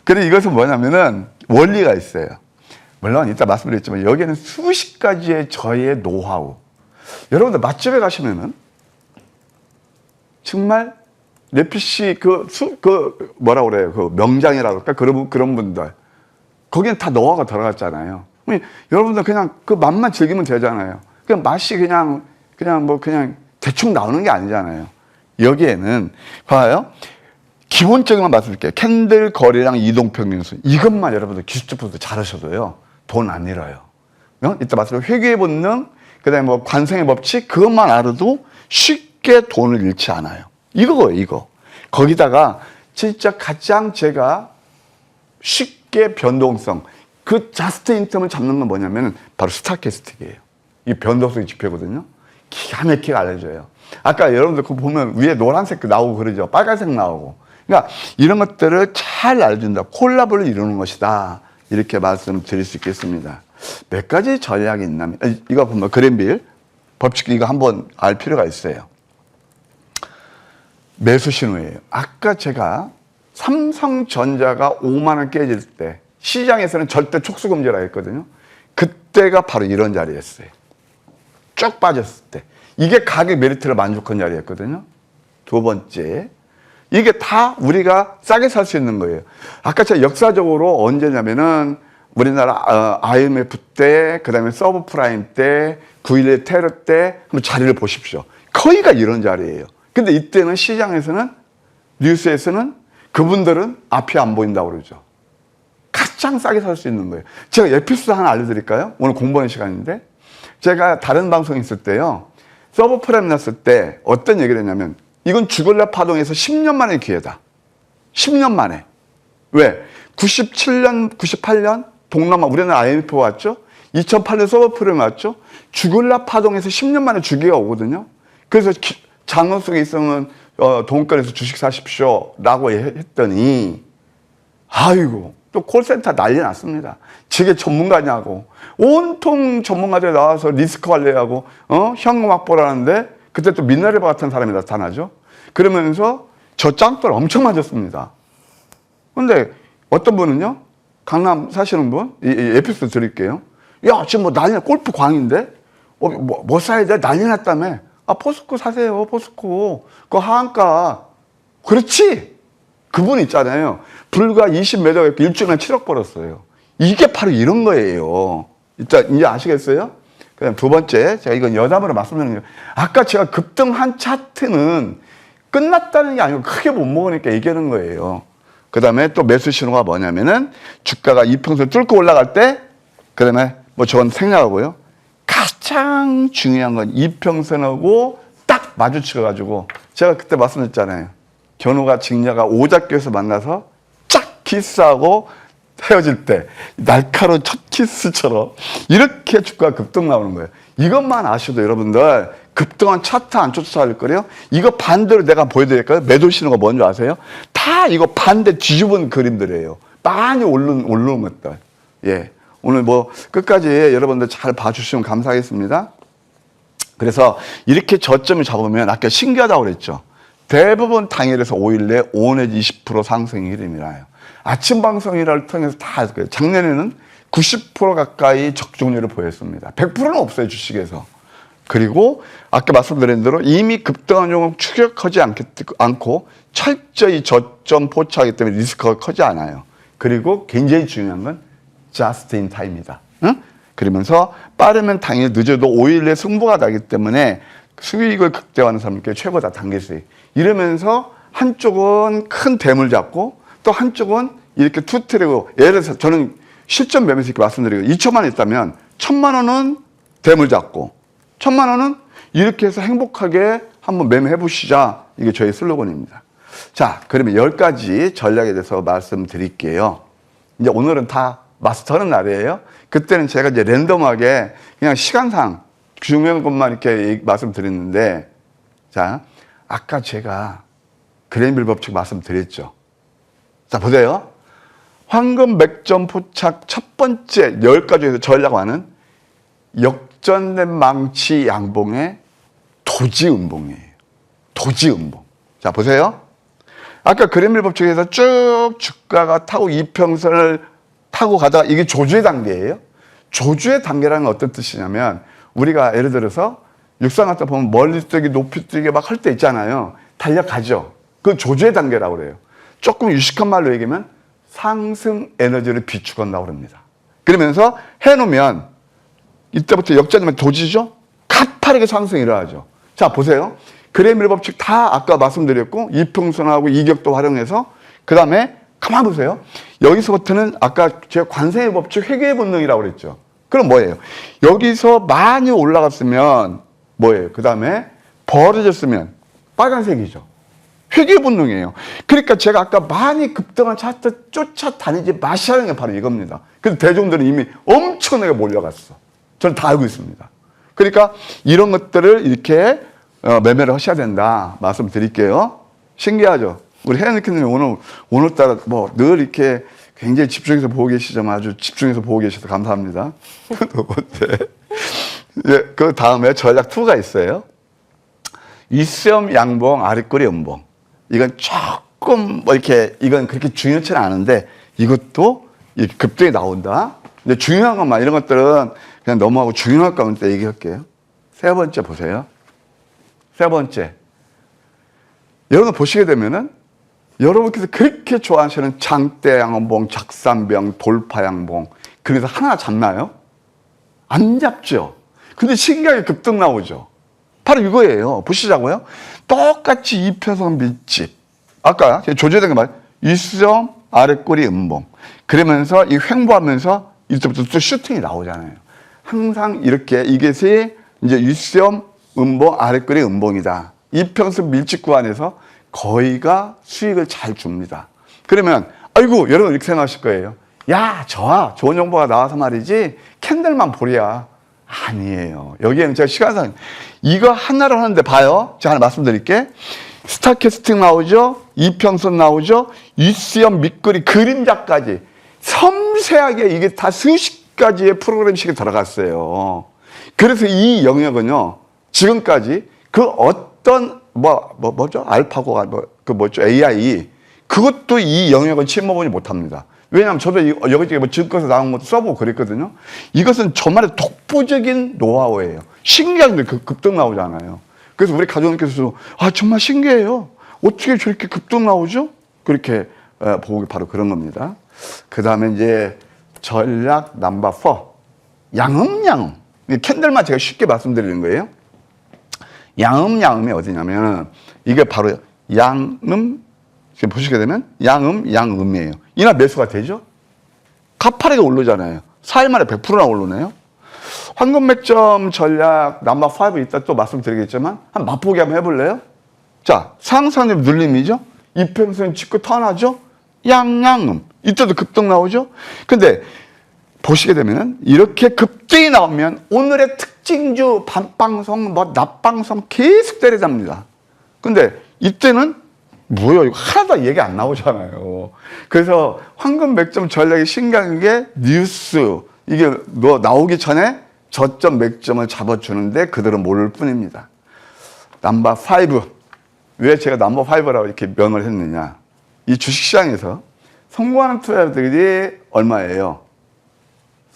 그런데 이것은 뭐냐면은 원리가 있어요. 물론 이따 말씀드렸지만 여기에는 수십 가지의 저의 노하우. 여러분들 맛집에 가시면은 정말 내 PC 뭐라 그래요? 그 명장이라고 할까? 그런 분들. 거기는 다 노하우가 들어갔잖아요. 여러분들 그냥 그 맛만 즐기면 되잖아요. 그냥 맛이 그냥 대충 나오는 게 아니잖아요. 여기에는 봐요. 기본적인 건 말씀드릴게요. 캔들 거래량 이동평균수. 이것만 여러분들 기술적 분도 잘하셔도요. 돈 안 잃어요. 이따 말씀드린 회귀의 본능, 그다음에 뭐 관성의 법칙, 그것만 알아도 쉽게 돈을 잃지 않아요. 이거예요, 이거. 거기다가 진짜 가장 제가 쉽게 변동성, 그 자스트 인텀을 잡는 건 뭐냐면 바로 스타캐스틱이에요. 이 변동성의 지표거든요. 기가 막히게 알려줘요. 아까 여러분들 그거 보면 위에 노란색 나오고 그러죠. 빨간색 나오고. 그러니까 이런 것들을 잘 알려준다. 콜라보를 이루는 것이다. 이렇게 말씀드릴 수 있겠습니다. 몇 가지 전략이 있냐면, 이거 보면 그랜빌 법칙 이거 한번 알 필요가 있어요. 매수 신호예요. 아까 제가 삼성전자가 5만 원 깨질 때 시장에서는 절대 촉수금지라 했거든요. 그때가 바로 이런 자리였어요. 쭉 빠졌을 때. 이게 가격 메리트를 만족한 자리였거든요. 두 번째, 이게 다 우리가 싸게 살 수 있는 거예요. 아까 제가 역사적으로 언제냐면은 우리나라 IMF 때, 그 다음에 서브프라임 때, 9.11 테러 때 한번 자리를 보십시오. 거의가 이런 자리예요. 근데 이때는 시장에서는, 뉴스에서는 그분들은 앞이 안 보인다고 그러죠. 가장 싸게 살 수 있는 거예요. 제가 에피소드 하나 알려드릴까요? 오늘 공부하는 시간인데. 제가 다른 방송에 있을 때요. 서브프라임 났을 때 어떤 얘기를 했냐면 이건 주글라 파동에서 10년 만의 기회다. 10년 만에. 왜? 97년, 98년 동남아 우리나라 IMF 왔죠. 2008년 서브프라임 왔죠. 주글라 파동에서 10년 만에 주기가 오거든요. 그래서 장로 속에 있으면 돈권에서 주식 사십시오 라고 했더니 아이고 또 콜센터 난리 났습니다. 저게 전문가냐고 온통 전문가들이 나와서 리스크 관리하고 현금 확보라는데 그때 또 미네랄바 같은 사람이 나타나죠. 그러면서 저 짱돌 엄청 맞았습니다. 근데 어떤 분은요, 강남 사시는 분, 이 에피소드 드릴게요. 야, 지금 뭐 난리, 골프 광인데? 뭐 사야 돼? 난리 났다며. 아, 포스코 사세요, 포스코. 그거 하한가. 그렇지! 그분 있잖아요. 불과 20몇 억, 일주일에 7억 벌었어요. 이게 바로 이런 거예요. 이제 아시겠어요? 그 다음 두 번째, 제가 이건 여담으로 말씀드리는 거예요. 아까 제가 급등한 차트는 끝났다는 게 아니고 크게 못 먹으니까 얘기하는 거예요. 그 다음에 또 매수 신호가 뭐냐면은 주가가 이평선을 뚫고 올라갈 때, 그 다음에 뭐 저건 생략하고요. 가장 중요한 건 이평선하고 딱 마주쳐가지고 제가 그때 말씀드렸잖아요. 견우가 직녀가 오작교에서 만나서 쫙 키스하고 헤어질 때 날카로운 첫 키스처럼 이렇게 주가가 급등 나오는 거예요. 이것만 아셔도 여러분들 급등한 차트 안 쫓아갈 거예요. 이거 반대로 내가 보여드릴까요? 매도 신호가 뭔지 아세요? 다 이거 반대 뒤집은 그림들이에요. 많이 오르는 것들. 예. 오늘 뭐 끝까지 여러분들 잘 봐주시면 감사하겠습니다. 그래서 이렇게 저점을 잡으면 아까 신기하다고 그랬죠. 대부분 당일에서 5일 내 5 내지 20% 상승이 흐름이라요. 아침 방송이라를 통해서 다 작년에는 90% 가까이 적중률을 보였습니다. 100%는 없어요, 주식에서. 그리고 아까 말씀드린 대로 이미 급등한 종목 추격하지 않고 철저히 저점 포착하기 때문에 리스크가 크지 않아요. 그리고 굉장히 중요한 건 just in time이다. 응? 그러면서 빠르면 당일 늦어도 5일 내에 승부가 나기 때문에 수익을 극대화하는 사람께 최고다, 단기 수익. 이러면서 한쪽은 큰 댐을 잡고 또 한쪽은 이렇게 투트랙으로, 예를 들어서 저는 실전 매매에서 이렇게 말씀드리고 2천만 원 있다면 1,000만 원은 댐을 잡고 1,000만 원은 이렇게 해서 행복하게 한번 매매해 보시자. 이게 저희 슬로건입니다. 자, 그러면 10가지 전략에 대해서 말씀드릴게요. 이제 오늘은 다 마스터하는 날이에요. 그때는 제가 이제 랜덤하게 그냥 시간상 중요한 것만 이렇게 말씀드렸는데, 자, 아까 제가 그랜빌 법칙 말씀드렸죠. 자, 보세요. 황금 맥점 포착 첫 번째 10가지에서 전략화는 역전된 망치 양봉의 도지음봉이에요. 도지음봉. 자, 보세요. 아까 그랜빌 법칙에서 쭉 주가가 타고 이평선을 타고 가다가 이게 조주의 단계예요. 조주의 단계라는 건 어떤 뜻이냐면 우리가 예를 들어서 육상 같은 거 보면 멀리 뛰기, 높이 뛰기 막 할 때 있잖아요. 달려가죠. 그건 조주의 단계라고 그래요. 조금 유식한 말로 얘기하면 상승 에너지를 비축한다고 합니다. 그러면서 해놓으면 이때부터 역전되면 도지죠? 가파르게 상승이 일어나죠. 자, 보세요. 그랜빌 법칙 다 아까 말씀드렸고 이평선하고 이격도 활용해서 그 다음에 가만 보세요. 여기서부터는 아까 제가 관세의 법칙 회귀의 본능이라고 그랬죠. 그럼 뭐예요? 여기서 많이 올라갔으면 뭐예요? 그 다음에 벌어졌으면 빨간색이죠. 회귀 본능이에요. 그러니까 제가 아까 많이 급등한 차트 쫓아다니지 마시라는 게 바로 이겁니다. 그래서 대중들은 이미 엄청나게 몰려갔어. 저는 다 알고 있습니다. 그러니까 이런 것들을 이렇게 매매를 하셔야 된다 말씀드릴게요. 신기하죠? 우리 혜연이님 오늘따라 뭐 늘 이렇게 굉장히 집중해서 보고 계시지만 아주 집중해서 보고 계셔서 감사합니다. 두 번째. 예, 그 다음에 전략 2가 있어요. 윗수염 양봉, 아랫꼬리 음봉. 이건 조금 뭐 이렇게 이건 그렇게 중요치는 않은데 이것도 이렇게 급등이 나온다. 근데 중요한 것만 이런 것들은 그냥 넘어가고 중요할 거면 때 얘기할게요. 세 번째 보세요. 세 번째. 여러분 보시게 되면은 여러분께서 그렇게 좋아하시는 장대 양봉, 작산병, 돌파 양봉 그래서 하나 잡나요? 안 잡죠. 근데 신기하게 급등 나오죠. 바로 이거예요. 보시자고요. 똑같이 이평선 밀집. 아까 조제된 거 말. 윗수염, 아랫꼬리 음봉. 그러면서 이 횡보하면서 이때부터 또 슈팅이 나오잖아요. 항상 이렇게 이것이 이제 윗수염, 음봉, 아랫꼬리 음봉이다. 이평선 밀집 구간에서 거의가 수익을 잘 줍니다. 그러면 아이고 여러분 이렇게 생각하실 거예요. 야, 좋은 정보가 나와서 말이지 캔들만 보랴. 아니에요. 여기에는 제가 시간상 이거 하나를 하는데 봐요. 제가 하나 말씀드릴게. 스타캐스팅 나오죠. 이평선 나오죠. 윗수염 밑거리 그림자까지 섬세하게 이게 다 수십 가지의 프로그램식이 들어갔어요. 그래서 이 영역은요. 지금까지 그 어떤 뭐죠? 알파고가 뭐죠? AI 그것도 이 영역은 침범하지 못합니다. 왜냐하면 저도 여기저기 뭐 증권에서 나온 것도 써보고 그랬거든요. 이것은 저만의 독보적인 노하우예요. 신기한데 급등 나오잖아요. 그래서 우리 가족님께서도 정말 신기해요. 어떻게 저렇게 급등 나오죠? 그렇게 보기 바로 그런 겁니다. 그 다음에 이제 전략 넘버 4 양음양음. 캔들만 제가 쉽게 말씀드리는 거예요. 양음양음이 어디냐면 이게 바로 양음 지금 보시게 되면 양음이에요. 이날 매수가 되죠? 가파르게 오르잖아요. 4일 만에 100%나 오르네요. 황금 맥점 전략 넘버 5 이따 또 말씀드리겠지만 한번 맛보기 한번 해볼래요? 자, 상승률 눌림이죠? 이평선 찍고 턴하죠? 양양음. 이때도 급등 나오죠? 근데 보시게 되면은 이렇게 급등이 나오면 오늘의 특징주 밤방송 낮방송 계속 때려잡니다. 근데 이때는 뭐야 이거 하나도 얘기 안 나오잖아요. 그래서 황금 맥점 전략이 신기한 게 뉴스 이게 뭐 나오기 전에 저점 맥점을 잡아주는데 그들은 모를 뿐입니다. 넘버 5. 왜 제가 넘버 5라고 이렇게 명을 했느냐. 이 주식시장에서 성공하는 투자자들이 얼마예요?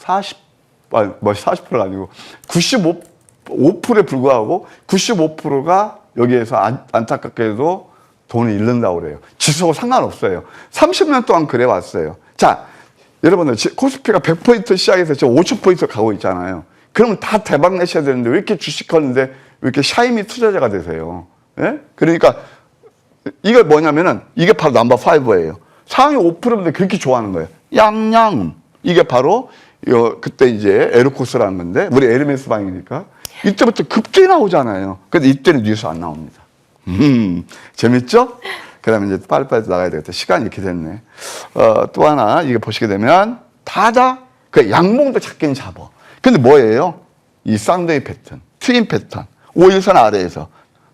40%가 아니고 95%에 불과하고 95%가 여기에서 안타깝게도 돈을 잃는다고 그래요. 지수하고 상관없어요. 30년 동안 그래 왔어요. 자, 여러분들 코스피가 100포인트 시작해서 지금 50포인트 가고 있잖아요. 그러면 다 대박 내셔야 되는데 왜 이렇게 주식하는데 왜 이렇게 샤이미 투자자가 되세요? 예? 그러니까 이게 뭐냐면은 이게 바로 넘버 5예요. 상위 5%인데 그렇게 좋아하는 거예요. 양양. 이게 바로 그때 이제 에르코스라는 건데 우리 에르메스 방이니까 이때부터 급등이 나오잖아요. 근데 이때는 뉴스 안 나옵니다. 재밌죠? 그 다음에 이제 빨리빨리 나가야 되겠다. 시간이 이렇게 됐네. 또 하나, 이게 보시게 되면, 그 양봉도 잡긴 잡어. 근데 뭐예요? 이 쌍둥이 패턴, 트윈 패턴, 5일선 아래에서.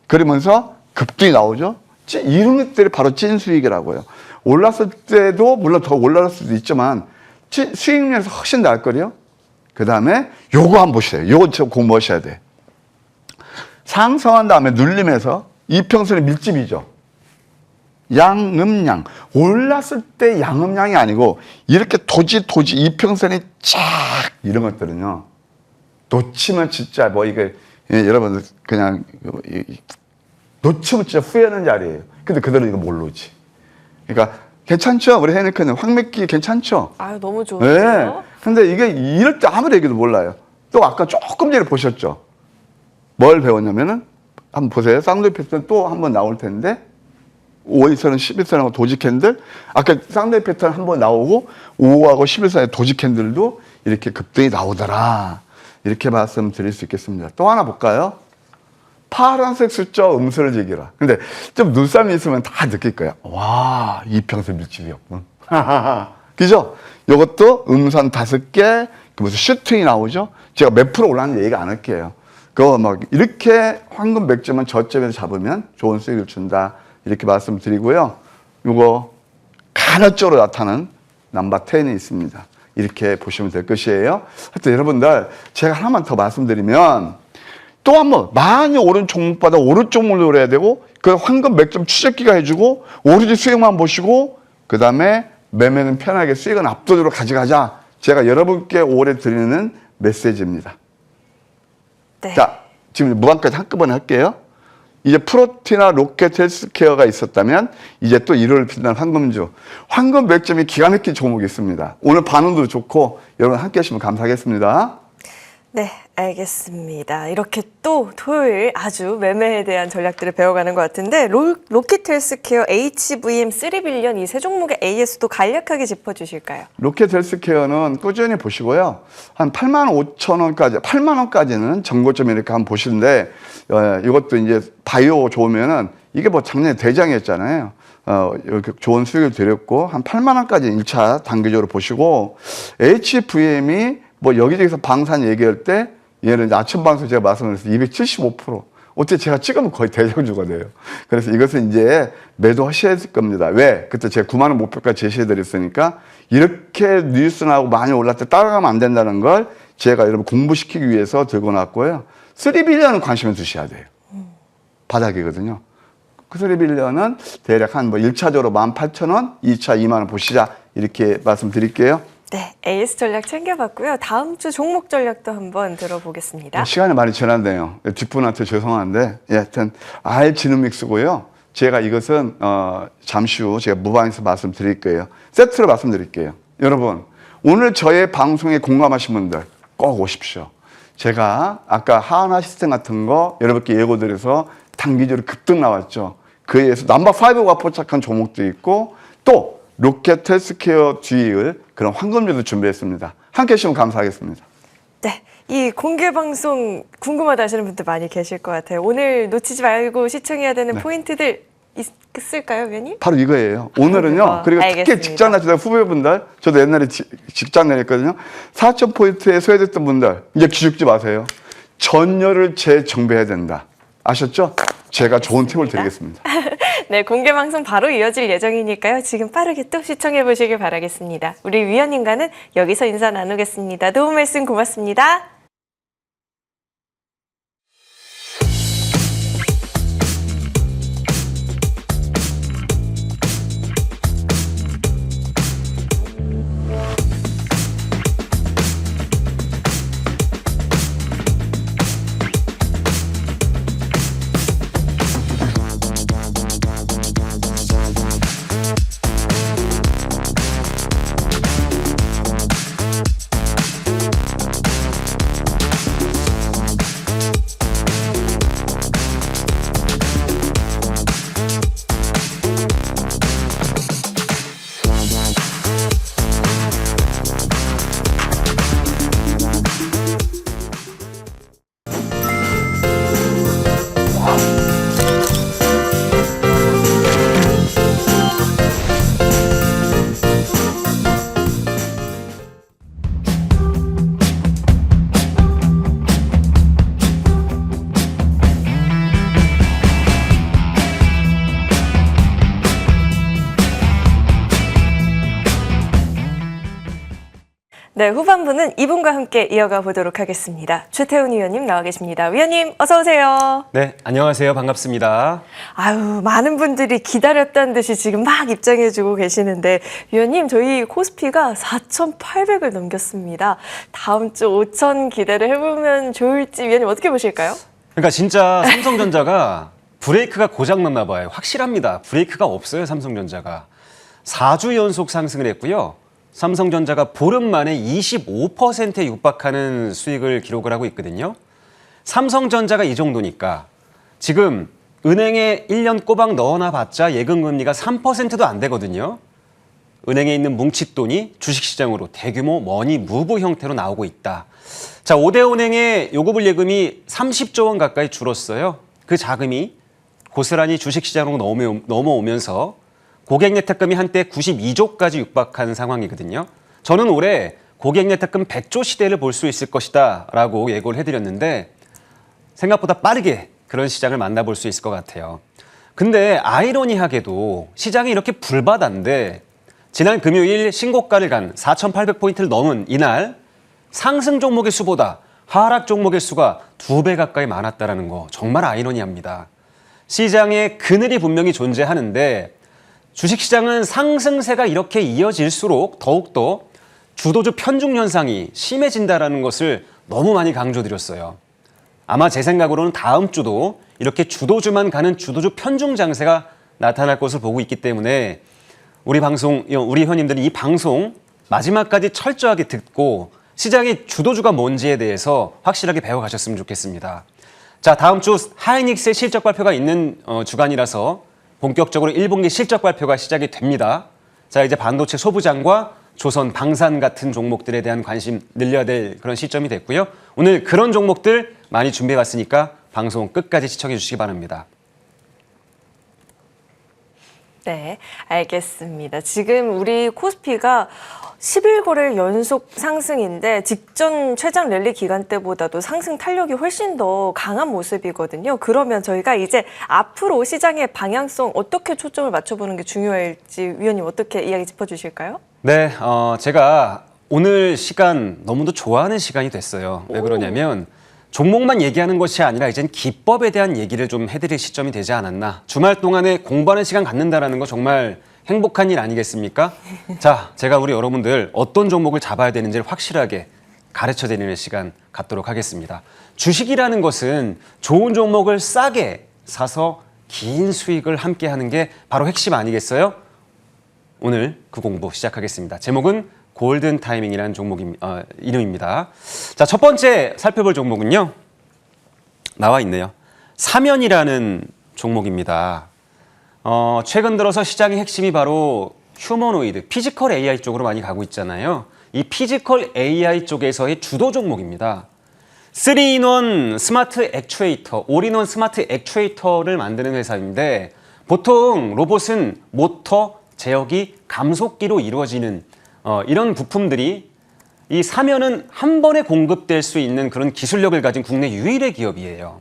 그러면서 급등이 나오죠? 이런 것들이 바로 찐 수익이라고요. 올랐을 때도, 물론 더 올랐을 수도 있지만, 수익률에서 훨씬 나을걸요? 그 다음에 요거 한번 보세요. 요거 좀 공부하셔야 돼. 상승한 다음에 눌림에서 이평선의 밀집이죠. 양음양. 올랐을 때 양음양이 아니고 이렇게 도지 이평선이 쫙 이런 것들은요. 놓치면 진짜 뭐 이게 여러분들 그냥 놓치면 진짜 후회하는 자리예요. 근데 그들은 이거 모르지. 그러니까 괜찮죠? 우리 해니크는 황맥기 괜찮죠? 아유 너무 좋은데요. 네. 근데 이게 이럴 때 아무리 얘기도 몰라요. 또 아까 조금 전에 보셨죠? 뭘 배웠냐면은 한번 보세요. 쌍둥이 패턴 또 한번 나올 텐데 5일선은 11선하고 도지 캔들 아까 쌍둥이 패턴 한번 나오고 5하고 11선의 도지 캔들도 이렇게 급등이 나오더라. 이렇게 말씀드릴 수 있겠습니다. 또 하나 볼까요? 파란색 숫자 음수를 즐기라. 근데 좀 눈싸움이 있으면 다 느낄 거예요. 와, 이평선 밀집이었군. 그죠? 이것도 음선 5개, 무슨 슈팅이 나오죠? 제가 몇 프로 올랐는지 얘기 안 할게요. 그거 막 이렇게 황금 맥주만 저점에서 잡으면 좋은 수익을 준다. 이렇게 말씀드리고요. 이거 간헐적으로 나타나는 넘버 10이 있습니다. 이렇게 보시면 될 것이에요. 하여튼 여러분들 제가 하나만 더 말씀드리면 또 한 번 많이 오른 종목보다 오른 종목을 노려야 되고 그 황금 맥점 추적기가 해주고 오로지 수익만 보시고 그 다음에 매매는 편하게 수익은 압도적으로 가져가자. 제가 여러분께 올해 드리는 메시지입니다. 네. 자, 지금 무한까지 한꺼번에 할게요. 이제 프로티나 로켓 헬스케어가 있었다면 이제 또 1월을 빛나는 황금주. 황금 맥점이 기가 막힌 종목이 있습니다. 오늘 반응도 좋고 여러분 함께 하시면 감사하겠습니다. 네, 알겠습니다. 이렇게 또 토요일 아주 매매에 대한 전략들을 배워가는 것 같은데 로켓 헬스케어, HVM, 3빌리언 이 세 종목의 AS도 간략하게 짚어주실까요? 로켓 헬스케어는 꾸준히 보시고요. 한 85,000원까지, 8만원까지는 정고점 이렇게 한번 보시는데 이것도 이제 바이오 좋으면은 이게 뭐 작년에 대장이었잖아요. 이렇게 좋은 수익을 드렸고 한 8만원까지 1차 단기적으로 보시고 HVM이 뭐 여기저기서 방산 얘기할 때 얘는 이제 아침 방송 제가 말씀드렸어요. 275%. 어떻게 제가 찍으면 거의 대장주가 돼요. 그래서 이것은 이제 매도하셔야 될 겁니다. 왜? 그때 제가 9만 원 목표까지 제시해드렸으니까 이렇게 뉴스 나오고 많이 올랐을 때 따라가면 안 된다는 걸 제가 여러분 공부시키기 위해서 들고 나왔고요. 3빌리언은 관심을 두셔야 돼요. 바닥이거든요. 그 3빌리언은 대략 한 뭐 1차적으로 18,000원, 2차 2만 원 보시자 이렇게 말씀드릴게요. 네, AS 전략 챙겨봤고요. 다음 주 종목 전략도 한번 들어보겠습니다. 시간이 많이 지났네요. 뒷분한테 죄송한데, 하여튼 알지누믹스고요. 제가 이것은 잠시 후 제가 무방에서 말씀드릴 거예요. 세트로 말씀드릴게요. 여러분, 오늘 저의 방송에 공감하신 분들 꼭 오십시오. 제가 아까 하나 시스템 같은 거 여러분께 예고드려서 단기적으로 급등 나왔죠. 그에 의해서 넘버5가 포착한 종목도 있고 또 로켓 헬스케어 뒤을 그런 황금주도 준비했습니다. 함께 해주시면 감사하겠습니다. 네, 이 공개 방송 궁금하다 하시는 분들 많이 계실 것 같아요. 오늘 놓치지 말고 시청해야 되는 포인트들 있을까요, 위원님? 바로 이거예요. 오늘은요. 그리고 알겠습니다. 특히 직장 다니던 후배분들, 저도 옛날에 직장 다녔거든요. 4,000포인트에 소외됐던 분들, 이제 기죽지 마세요. 전열을 재정비해야 된다. 아셨죠? 제가 좋은 팁을 드리겠습니다. 네, 공개 방송 바로 이어질 예정이니까요. 지금 빠르게 또 시청해 보시길 바라겠습니다. 우리 위원님과는 여기서 인사 나누겠습니다. 도움 말씀 고맙습니다. 네, 후반부는 이분과 함께 이어가 보도록 하겠습니다. 최태훈 위원님 나와 계십니다. 위원님 어서 오세요. 네, 안녕하세요. 반갑습니다. 아유, 많은 분들이 기다렸다는 듯이 지금 막 입장해주고 계시는데 위원님 저희 코스피가 4,800을 넘겼습니다. 다음 주 5,000 기대를 해보면 좋을지 위원님 어떻게 보실까요? 그러니까 진짜 삼성전자가 브레이크가 고장났나 봐요. 확실합니다. 브레이크가 없어요, 삼성전자가. 4주 연속 상승을 했고요. 삼성전자가 보름 만에 25%에 육박하는 수익을 기록을 하고 있거든요. 삼성전자가 이 정도니까 지금 은행에 1년 꼬박 넣어놔 봤자 예금금리가 3%도 안 되거든요. 은행에 있는 뭉칫돈이 주식시장으로 대규모 머니 무브 형태로 나오고 있다. 자, 5대 은행의 요구불 예금이 30조 원 가까이 줄었어요. 그 자금이 고스란히 주식시장으로 넘어오면서 고객예탁금이 한때 92조까지 육박한 상황이거든요. 저는 올해 고객예탁금 100조 시대를 볼 수 있을 것이다 라고 예고를 해드렸는데 생각보다 빠르게 그런 시장을 만나볼 수 있을 것 같아요. 근데 아이러니하게도 시장이 이렇게 불바다인데 지난 금요일 신고가를 간 4,800포인트를 넘은 이날 상승 종목의 수보다 하락 종목의 수가 2배 가까이 많았다는 거 정말 아이러니합니다. 시장에 그늘이 분명히 존재하는데 주식시장은 상승세가 이렇게 이어질수록 더욱더 주도주 편중 현상이 심해진다는 것을 너무 많이 강조드렸어요. 아마 제 생각으로는 다음 주도 이렇게 주도주만 가는 주도주 편중 장세가 나타날 것을 보고 있기 때문에 우리 회원님들이 이 방송 마지막까지 철저하게 듣고 시장의 주도주가 뭔지에 대해서 확실하게 배워가셨으면 좋겠습니다. 자, 다음 주 하이닉스의 실적 발표가 있는 주간이라서 본격적으로 1분기 실적 발표가 시작이 됩니다. 자, 이제 반도체 소부장과 조선, 방산 같은 종목들에 대한 관심 늘려야 될 그런 시점이 됐고요. 오늘 그런 종목들 많이 준비해봤으니까 방송 끝까지 시청해 주시기 바랍니다. 네, 알겠습니다. 지금 우리 코스피가 11거래일 연속 상승인데 직전 최장 랠리 기간 때보다도 상승 탄력이 훨씬 더 강한 모습이거든요. 그러면 저희가 이제 앞으로 시장의 방향성 어떻게 초점을 맞춰보는 게 중요할지 위원님 어떻게 이야기 짚어주실까요? 네, 제가 오늘 시간 너무도 좋아하는 시간이 됐어요. 왜 그러냐면 종목만 얘기하는 것이 아니라 이젠 기법에 대한 얘기를 좀 해드릴 시점이 되지 않았나. 주말 동안에 공부하는 시간 갖는다는 거 정말 행복한 일 아니겠습니까? 자, 제가 우리 여러분들 어떤 종목을 잡아야 되는지를 확실하게 가르쳐드리는 시간 갖도록 하겠습니다. 주식이라는 것은 좋은 종목을 싸게 사서 긴 수익을 함께 하는 게 바로 핵심 아니겠어요? 오늘 그 공부 시작하겠습니다. 제목은 골든 타이밍이라는 이름입니다. 자, 첫 번째 살펴볼 종목은요. 나와 있네요. 사면이라는 종목입니다. 최근 들어서 시장의 핵심이 바로 휴머노이드, 피지컬 AI 쪽으로 많이 가고 있잖아요. 이 피지컬 AI 쪽에서의 주도 종목입니다. 3인원 스마트 액추에이터, 올인원 스마트 액추에이터를 만드는 회사인데 보통 로봇은 모터, 제어기, 감속기로 이루어지는 이런 부품들이 이 사면은 한 번에 공급될 수 있는 그런 기술력을 가진 국내 유일의 기업이에요.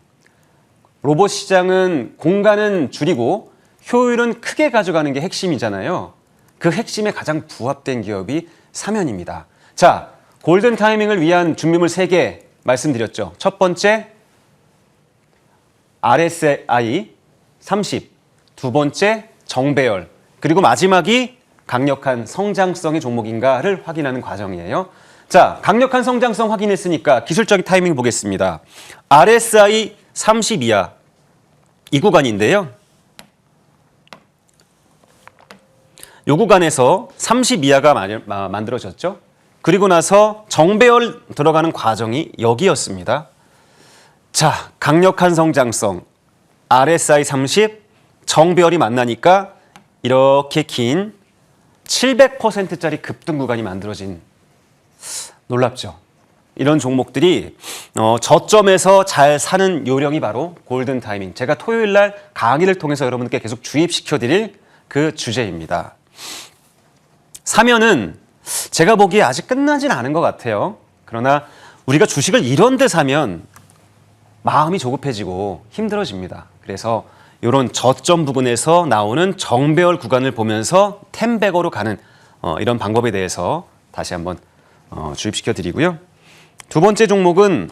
로봇 시장은 공간은 줄이고 효율은 크게 가져가는 게 핵심이잖아요. 그 핵심에 가장 부합된 기업이 사면입니다. 자, 골든 타이밍을 위한 준비물 3개 말씀드렸죠. 첫 번째, RSI 30, 두 번째, 정배열, 그리고 마지막이 강력한 성장성의 종목인가를 확인하는 과정이에요. 자, 강력한 성장성 확인했으니까 기술적인 타이밍 보겠습니다. RSI 30 이하 이 구간인데요. 이 구간에서 30 이하가 만들어졌죠. 그리고 나서 정배열 들어가는 과정이 여기였습니다. 자, 강력한 성장성 RSI 30, 정배열이 만나니까 이렇게 긴 700%짜리 급등 구간이 만들어진, 놀랍죠? 이런 종목들이 저점에서 잘 사는 요령이 바로 골든 타이밍. 제가 토요일 날 강의를 통해서 여러분께 계속 주입시켜드릴 그 주제입니다. 사면은 제가 보기에 아직 끝나진 않은 것 같아요. 그러나 우리가 주식을 이런 데 사면 마음이 조급해지고 힘들어집니다. 그래서 이런 저점 부분에서 나오는 정배열 구간을 보면서 템백어로 가는 이런 방법에 대해서 다시 한번 주입시켜 드리고요. 두 번째 종목은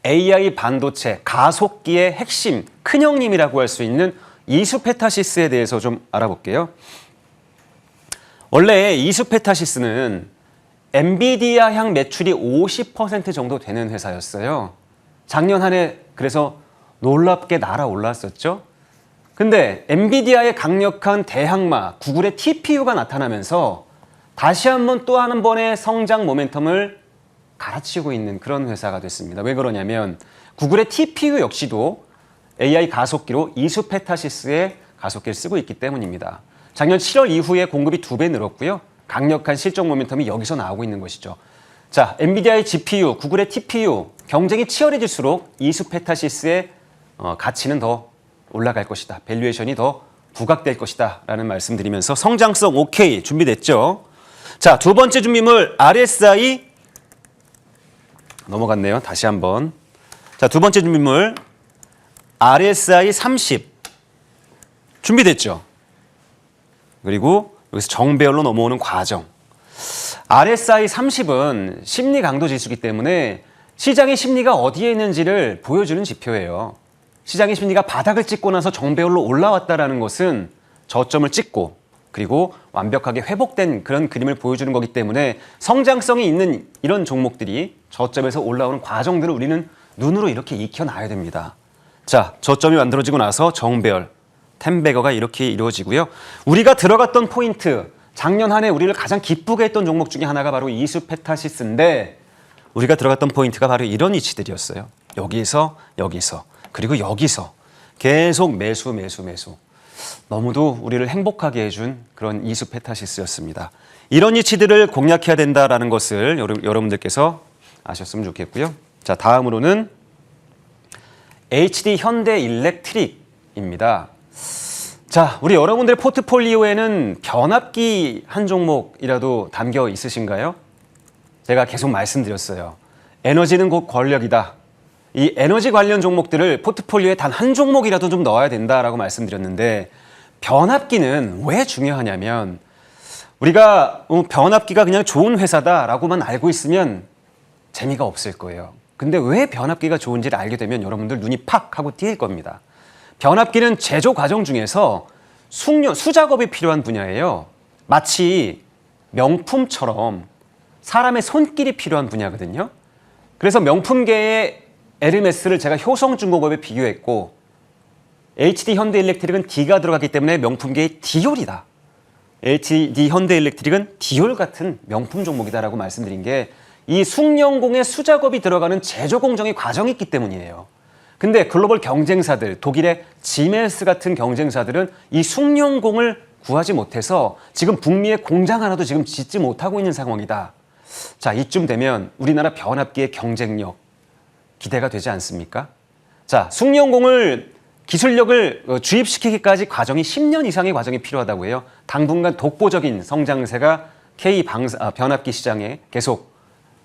AI 반도체 가속기의 핵심 큰형님이라고 할 수 있는 이수페타시스에 대해서 좀 알아볼게요. 원래 이수페타시스는 엔비디아향 매출이 50% 정도 되는 회사였어요. 작년 한 해 그래서 놀랍게 날아올랐었죠. 근데 엔비디아의 강력한 대항마 구글의 TPU가 나타나면서 다시 한번 또 한 번의 성장 모멘텀을 갈아치우고 있는 그런 회사가 됐습니다. 왜 그러냐면 구글의 TPU 역시도 AI 가속기로 이수페타시스의 가속기를 쓰고 있기 때문입니다. 작년 7월 이후에 공급이 2배 늘었고요. 강력한 실적 모멘텀이 여기서 나오고 있는 것이죠. 자, 엔비디아의 GPU, 구글의 TPU 경쟁이 치열해질수록 이수페타시스의 가치는 더 올라갈 것이다. 밸류에이션이 더 부각될 것이다 라는 말씀드리면서 성장성 오케이 준비됐죠. 자, 두 번째 준비물 RSI 넘어갔네요. 다시 한번. 자, 두 번째 준비물 RSI 30 준비됐죠. 그리고 여기서 정배열로 넘어오는 과정. RSI 30은 심리 강도 지수이기 때문에 시장의 심리가 어디에 있는지를 보여주는 지표예요. 시장의 심리가 바닥을 찍고 나서 정배열로 올라왔다는 것은 저점을 찍고 그리고 완벽하게 회복된 그런 그림을 보여주는 거기 때문에 성장성이 있는 이런 종목들이 저점에서 올라오는 과정들을 우리는 눈으로 이렇게 익혀놔야 됩니다. 자, 저점이 만들어지고 나서 정배열, 텐베거가 이렇게 이루어지고요. 우리가 들어갔던 포인트, 작년 한 해 우리를 가장 기쁘게 했던 종목 중에 하나가 바로 이수페타시스인데 우리가 들어갔던 포인트가 바로 이런 위치들이었어요. 여기서, 그리고 여기서 계속 매수. 너무도 우리를 행복하게 해준 그런 이수페타시스였습니다. 이런 위치들을 공략해야 된다는 것을 여러분들께서 아셨으면 좋겠고요. 자, 다음으로는 HD 현대일렉트릭입니다. 자, 우리 여러분들의 포트폴리오에는 변압기 한 종목이라도 담겨 있으신가요? 제가 계속 말씀드렸어요. 에너지는 곧 권력이다. 이 에너지 관련 종목들을 포트폴리오에 단 한 종목이라도 좀 넣어야 된다라고 말씀드렸는데 변압기는 왜 중요하냐면 우리가 변압기가 그냥 좋은 회사다라고만 알고 있으면 재미가 없을 거예요. 근데 왜 변압기가 좋은지를 알게 되면 여러분들 눈이 팍 하고 띄일 겁니다. 변압기는 제조 과정 중에서 수작업이 필요한 분야예요. 마치 명품처럼 사람의 손길이 필요한 분야거든요. 그래서 명품계의 에르메스를 제가 효성중공업에 비교했고 HD 현대일렉트릭은 D가 들어갔기 때문에 명품계의 디올이다. HD 현대일렉트릭은 디올 같은 명품 종목이다라고 말씀드린 게 이 숭령공의 수작업이 들어가는 제조 공정의 과정이 있기 때문이에요. 근데 글로벌 경쟁사들, 독일의 지메스 같은 경쟁사들은 이 숭령공을 구하지 못해서 지금 북미의 공장 하나도 지금 짓지 못하고 있는 상황이다. 자, 이쯤 되면 우리나라 변압기의 경쟁력 기대가 되지 않습니까? 자, 숭령공을 기술력을 주입시키기까지 과정이 10년 이상의 과정이 필요하다고 해요. 당분간 독보적인 성장세가 변압기 시장에 계속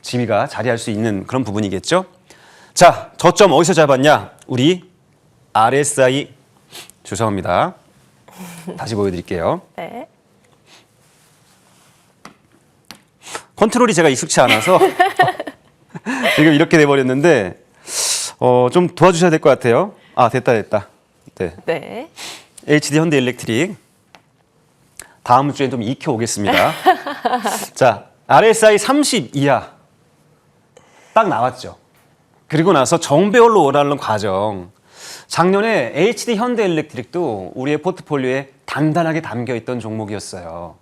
지위가 자리할 수 있는 그런 부분이겠죠. 자, 저점 어디서 잡았냐? 우리 RSI 죄송합니다. 다시 보여드릴게요. 네. 컨트롤이 제가 익숙치 않아서 지금 이렇게 돼버렸는데 좀 도와주셔야 될 것 같아요. 아, 됐다. 네. 네. HD 현대일렉트릭 다음 주에 좀 익혀오겠습니다. 자, RSI 30 이하 딱 나왔죠. 그리고 나서 정배열로 오르는 과정. 작년에 HD 현대일렉트릭도 우리의 포트폴리오에 단단하게 담겨있던 종목이었어요.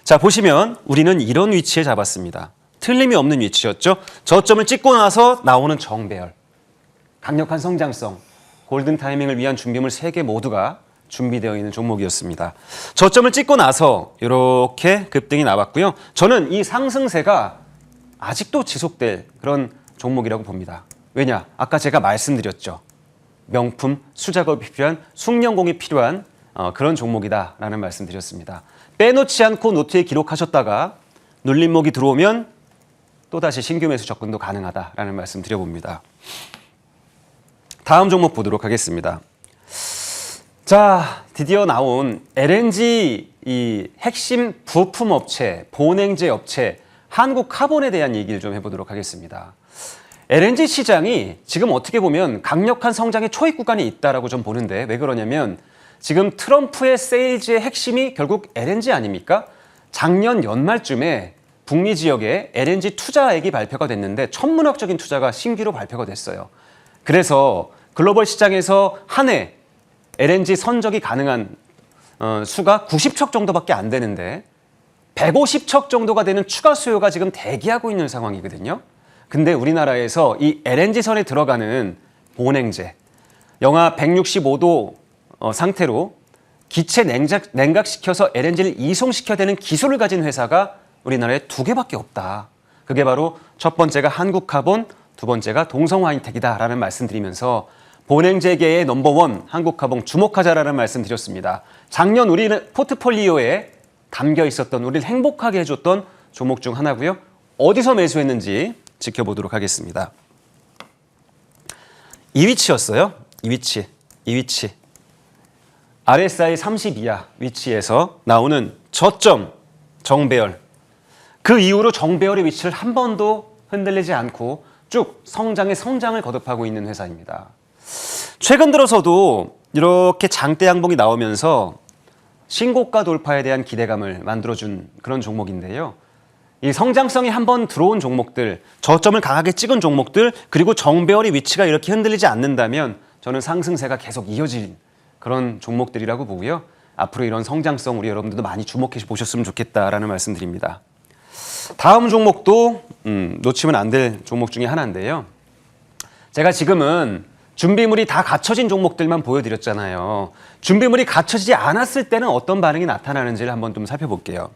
자, 보시면 우리는 이런 위치에 잡았습니다. 틀림이 없는 위치였죠. 저점을 찍고 나서 나오는 정배열. 강력한 성장성, 골든 타이밍을 위한 준비물 3개 모두가 준비되어 있는 종목이었습니다. 저점을 찍고 나서 이렇게 급등이 나왔고요. 저는 이 상승세가 아직도 지속될 그런 종목이라고 봅니다. 왜냐? 아까 제가 말씀드렸죠. 명품, 수작업이 필요한, 숭령공이 필요한 그런 종목이다라는 말씀드렸습니다. 빼놓지 않고 노트에 기록하셨다가 눌림목이 들어오면 또다시 신규 매수 접근도 가능하다라는 말씀 드려봅니다. 다음 종목 보도록 하겠습니다. 자, 드디어 나온 LNG 이 핵심 부품 업체, 본행제 업체 한국카본에 대한 얘기를 좀 해보도록 하겠습니다. LNG 시장이 지금 어떻게 보면 강력한 성장의 초입 구간에 있다라고 좀 보는데 왜 그러냐면 지금 트럼프의 세일즈의 핵심이 결국 LNG 아닙니까? 작년 연말쯤에 북미 지역에 LNG 투자액이 발표가 됐는데 천문학적인 투자가 신규로 발표가 됐어요. 그래서 글로벌 시장에서 한 해 LNG 선적이 가능한 수가 90척 정도밖에 안 되는데 150척 정도가 되는 추가 수요가 지금 대기하고 있는 상황이거든요. 근데 우리나라에서 이 LNG선에 들어가는 본행제, 영하 165도 상태로 기체 냉각시켜서 LNG를 이송시켜야 되는 기술을 가진 회사가 우리나라에 2개밖에 없다. 그게 바로 첫 번째가 한국카본, 두 번째가 동성화인텍이다라는 말씀드리면서 본행제계의 넘버원 한국카본 주목하자라는 말씀드렸습니다. 작년 우리는 포트폴리오에 담겨 있었던 우리를 행복하게 해줬던 종목 중 하나고요. 어디서 매수했는지 지켜보도록 하겠습니다. 이 위치였어요. 이 위치. RSI 30 이하 위치에서 나오는 저점 정배열. 그 이후로 정배열의 위치를 한 번도 흔들리지 않고 쭉 성장을 거듭하고 있는 회사입니다. 최근 들어서도 이렇게 장대 양봉이 나오면서 신고가 돌파에 대한 기대감을 만들어준 그런 종목인데요. 이 성장성이 한번 들어온 종목들, 저점을 강하게 찍은 종목들, 그리고 정배열의 위치가 이렇게 흔들리지 않는다면 저는 상승세가 계속 이어질 그런 종목들이라고 보고요. 앞으로 이런 성장성 우리 여러분들도 많이 주목해 보셨으면 좋겠다라는 말씀드립니다. 다음 종목도 놓치면 안 될 종목 중에 하나인데요. 제가 지금은 준비물이 다 갖춰진 종목들만 보여드렸잖아요. 준비물이 갖춰지지 않았을 때는 어떤 반응이 나타나는지를 한번 좀 살펴볼게요.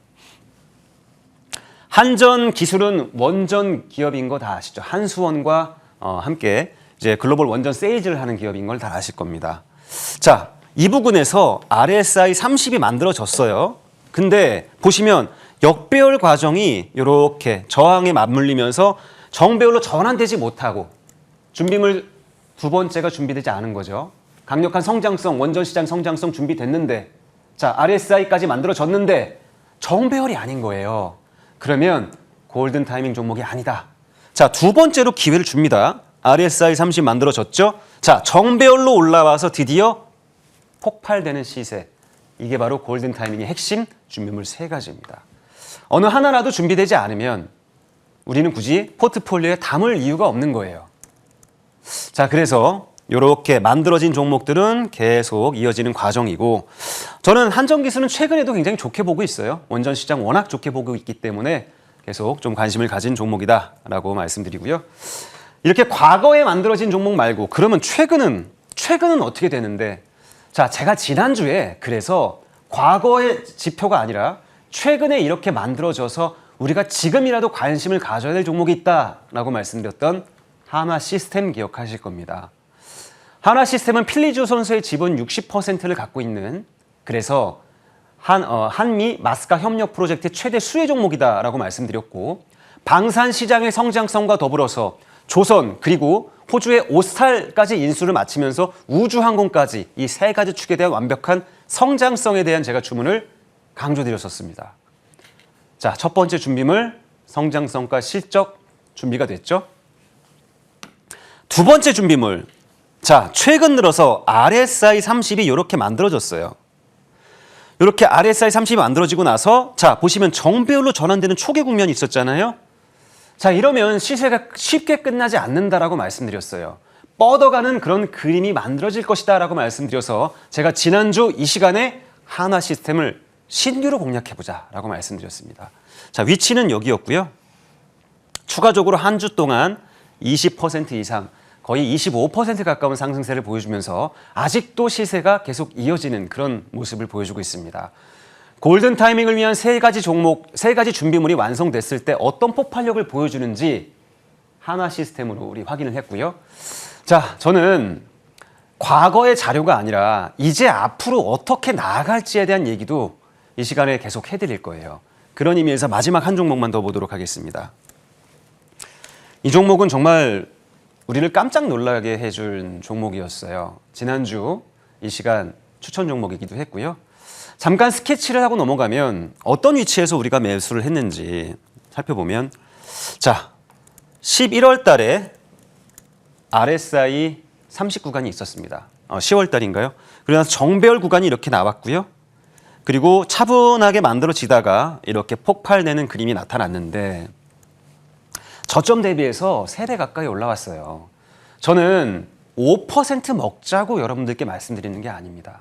한전 기술은 원전 기업인 거 다 아시죠? 한수원과 함께 이제 글로벌 원전 세일즈를 하는 기업인 걸 다 아실 겁니다. 자, 이 부분에서 RSI 30이 만들어졌어요. 근데 보시면 역배열 과정이 이렇게 저항에 맞물리면서 정배열로 전환되지 못하고 준비물 두 번째가 준비되지 않은 거죠. 강력한 성장성, 원전 시장 성장성 준비됐는데 자, RSI까지 만들어졌는데 정배열이 아닌 거예요. 그러면 골든 타이밍 종목이 아니다. 자, 두 번째로 기회를 줍니다. RSI 30 만들어졌죠? 자, 정배열로 올라와서 드디어 폭발되는 시세. 이게 바로 골든 타이밍의 핵심 준비물 3가지입니다. 어느 하나라도 준비되지 않으면 우리는 굳이 포트폴리오에 담을 이유가 없는 거예요. 자, 그래서 이렇게 만들어진 종목들은 계속 이어지는 과정이고 저는 한전기술은 최근에도 굉장히 좋게 보고 있어요. 원전 시장 워낙 좋게 보고 있기 때문에 계속 좀 관심을 가진 종목이다라고 말씀드리고요. 이렇게 과거에 만들어진 종목 말고 그러면 최근은 어떻게 되는데 자, 제가 지난주에 그래서 과거의 지표가 아니라 최근에 이렇게 만들어져서 우리가 지금이라도 관심을 가져야 될 종목이 있다라고 말씀드렸던 한화시스템 기억하실 겁니다. 한화시스템은 필리주 선수의 지분 60%를 갖고 있는 그래서 한미 마스카 협력 프로젝트 최대 수혜 종목이다라고 말씀드렸고 방산 시장의 성장성과 더불어서 조선 그리고 호주의 오스탈까지 인수를 마치면서 우주항공까지 이 3가지 축에 대한 완벽한 성장성에 대한 제가 주문을 강조드렸었습니다. 자, 첫 번째 준비물 성장성과 실적 준비가 됐죠. 두 번째 준비물 자, 최근 들어서 RSI 30이 이렇게 만들어졌어요. 이렇게 RSI 30이 만들어지고 나서 자, 보시면 정배열로 전환되는 초기 국면이 있었잖아요. 자, 이러면 시세가 쉽게 끝나지 않는다라고 말씀드렸어요. 뻗어가는 그런 그림이 만들어질 것이다 라고 말씀드려서 제가 지난주 이 시간에 한화시스템을 신규로 공략해보자 라고 말씀드렸습니다. 자, 위치는 여기였고요. 추가적으로 한 주 동안 20% 이상 거의 25% 가까운 상승세를 보여주면서 아직도 시세가 계속 이어지는 그런 모습을 보여주고 있습니다. 골든 타이밍을 위한 3가지 종목, 3가지 준비물이 완성됐을 때 어떤 폭발력을 보여주는지 한화시스템으로 우리 확인을 했고요. 자, 저는 과거의 자료가 아니라 이제 앞으로 어떻게 나아갈지에 대한 얘기도 이 시간에 계속 해드릴 거예요. 그런 의미에서 마지막 한 종목만 더 보도록 하겠습니다. 이 종목은 정말 우리를 깜짝 놀라게 해준 종목이었어요. 지난주 이 시간 추천 종목이기도 했고요. 잠깐 스케치를 하고 넘어가면 어떤 위치에서 우리가 매수를 했는지 살펴보면 자, 11월 달에 RSI 30 구간이 있었습니다. 10월 달인가요? 그래서 정배열 구간이 이렇게 나왔고요. 그리고 차분하게 만들어지다가 이렇게 폭발되는 그림이 나타났는데 저점 대비해서 3배 가까이 올라왔어요. 저는 5% 먹자고 여러분들께 말씀드리는 게 아닙니다.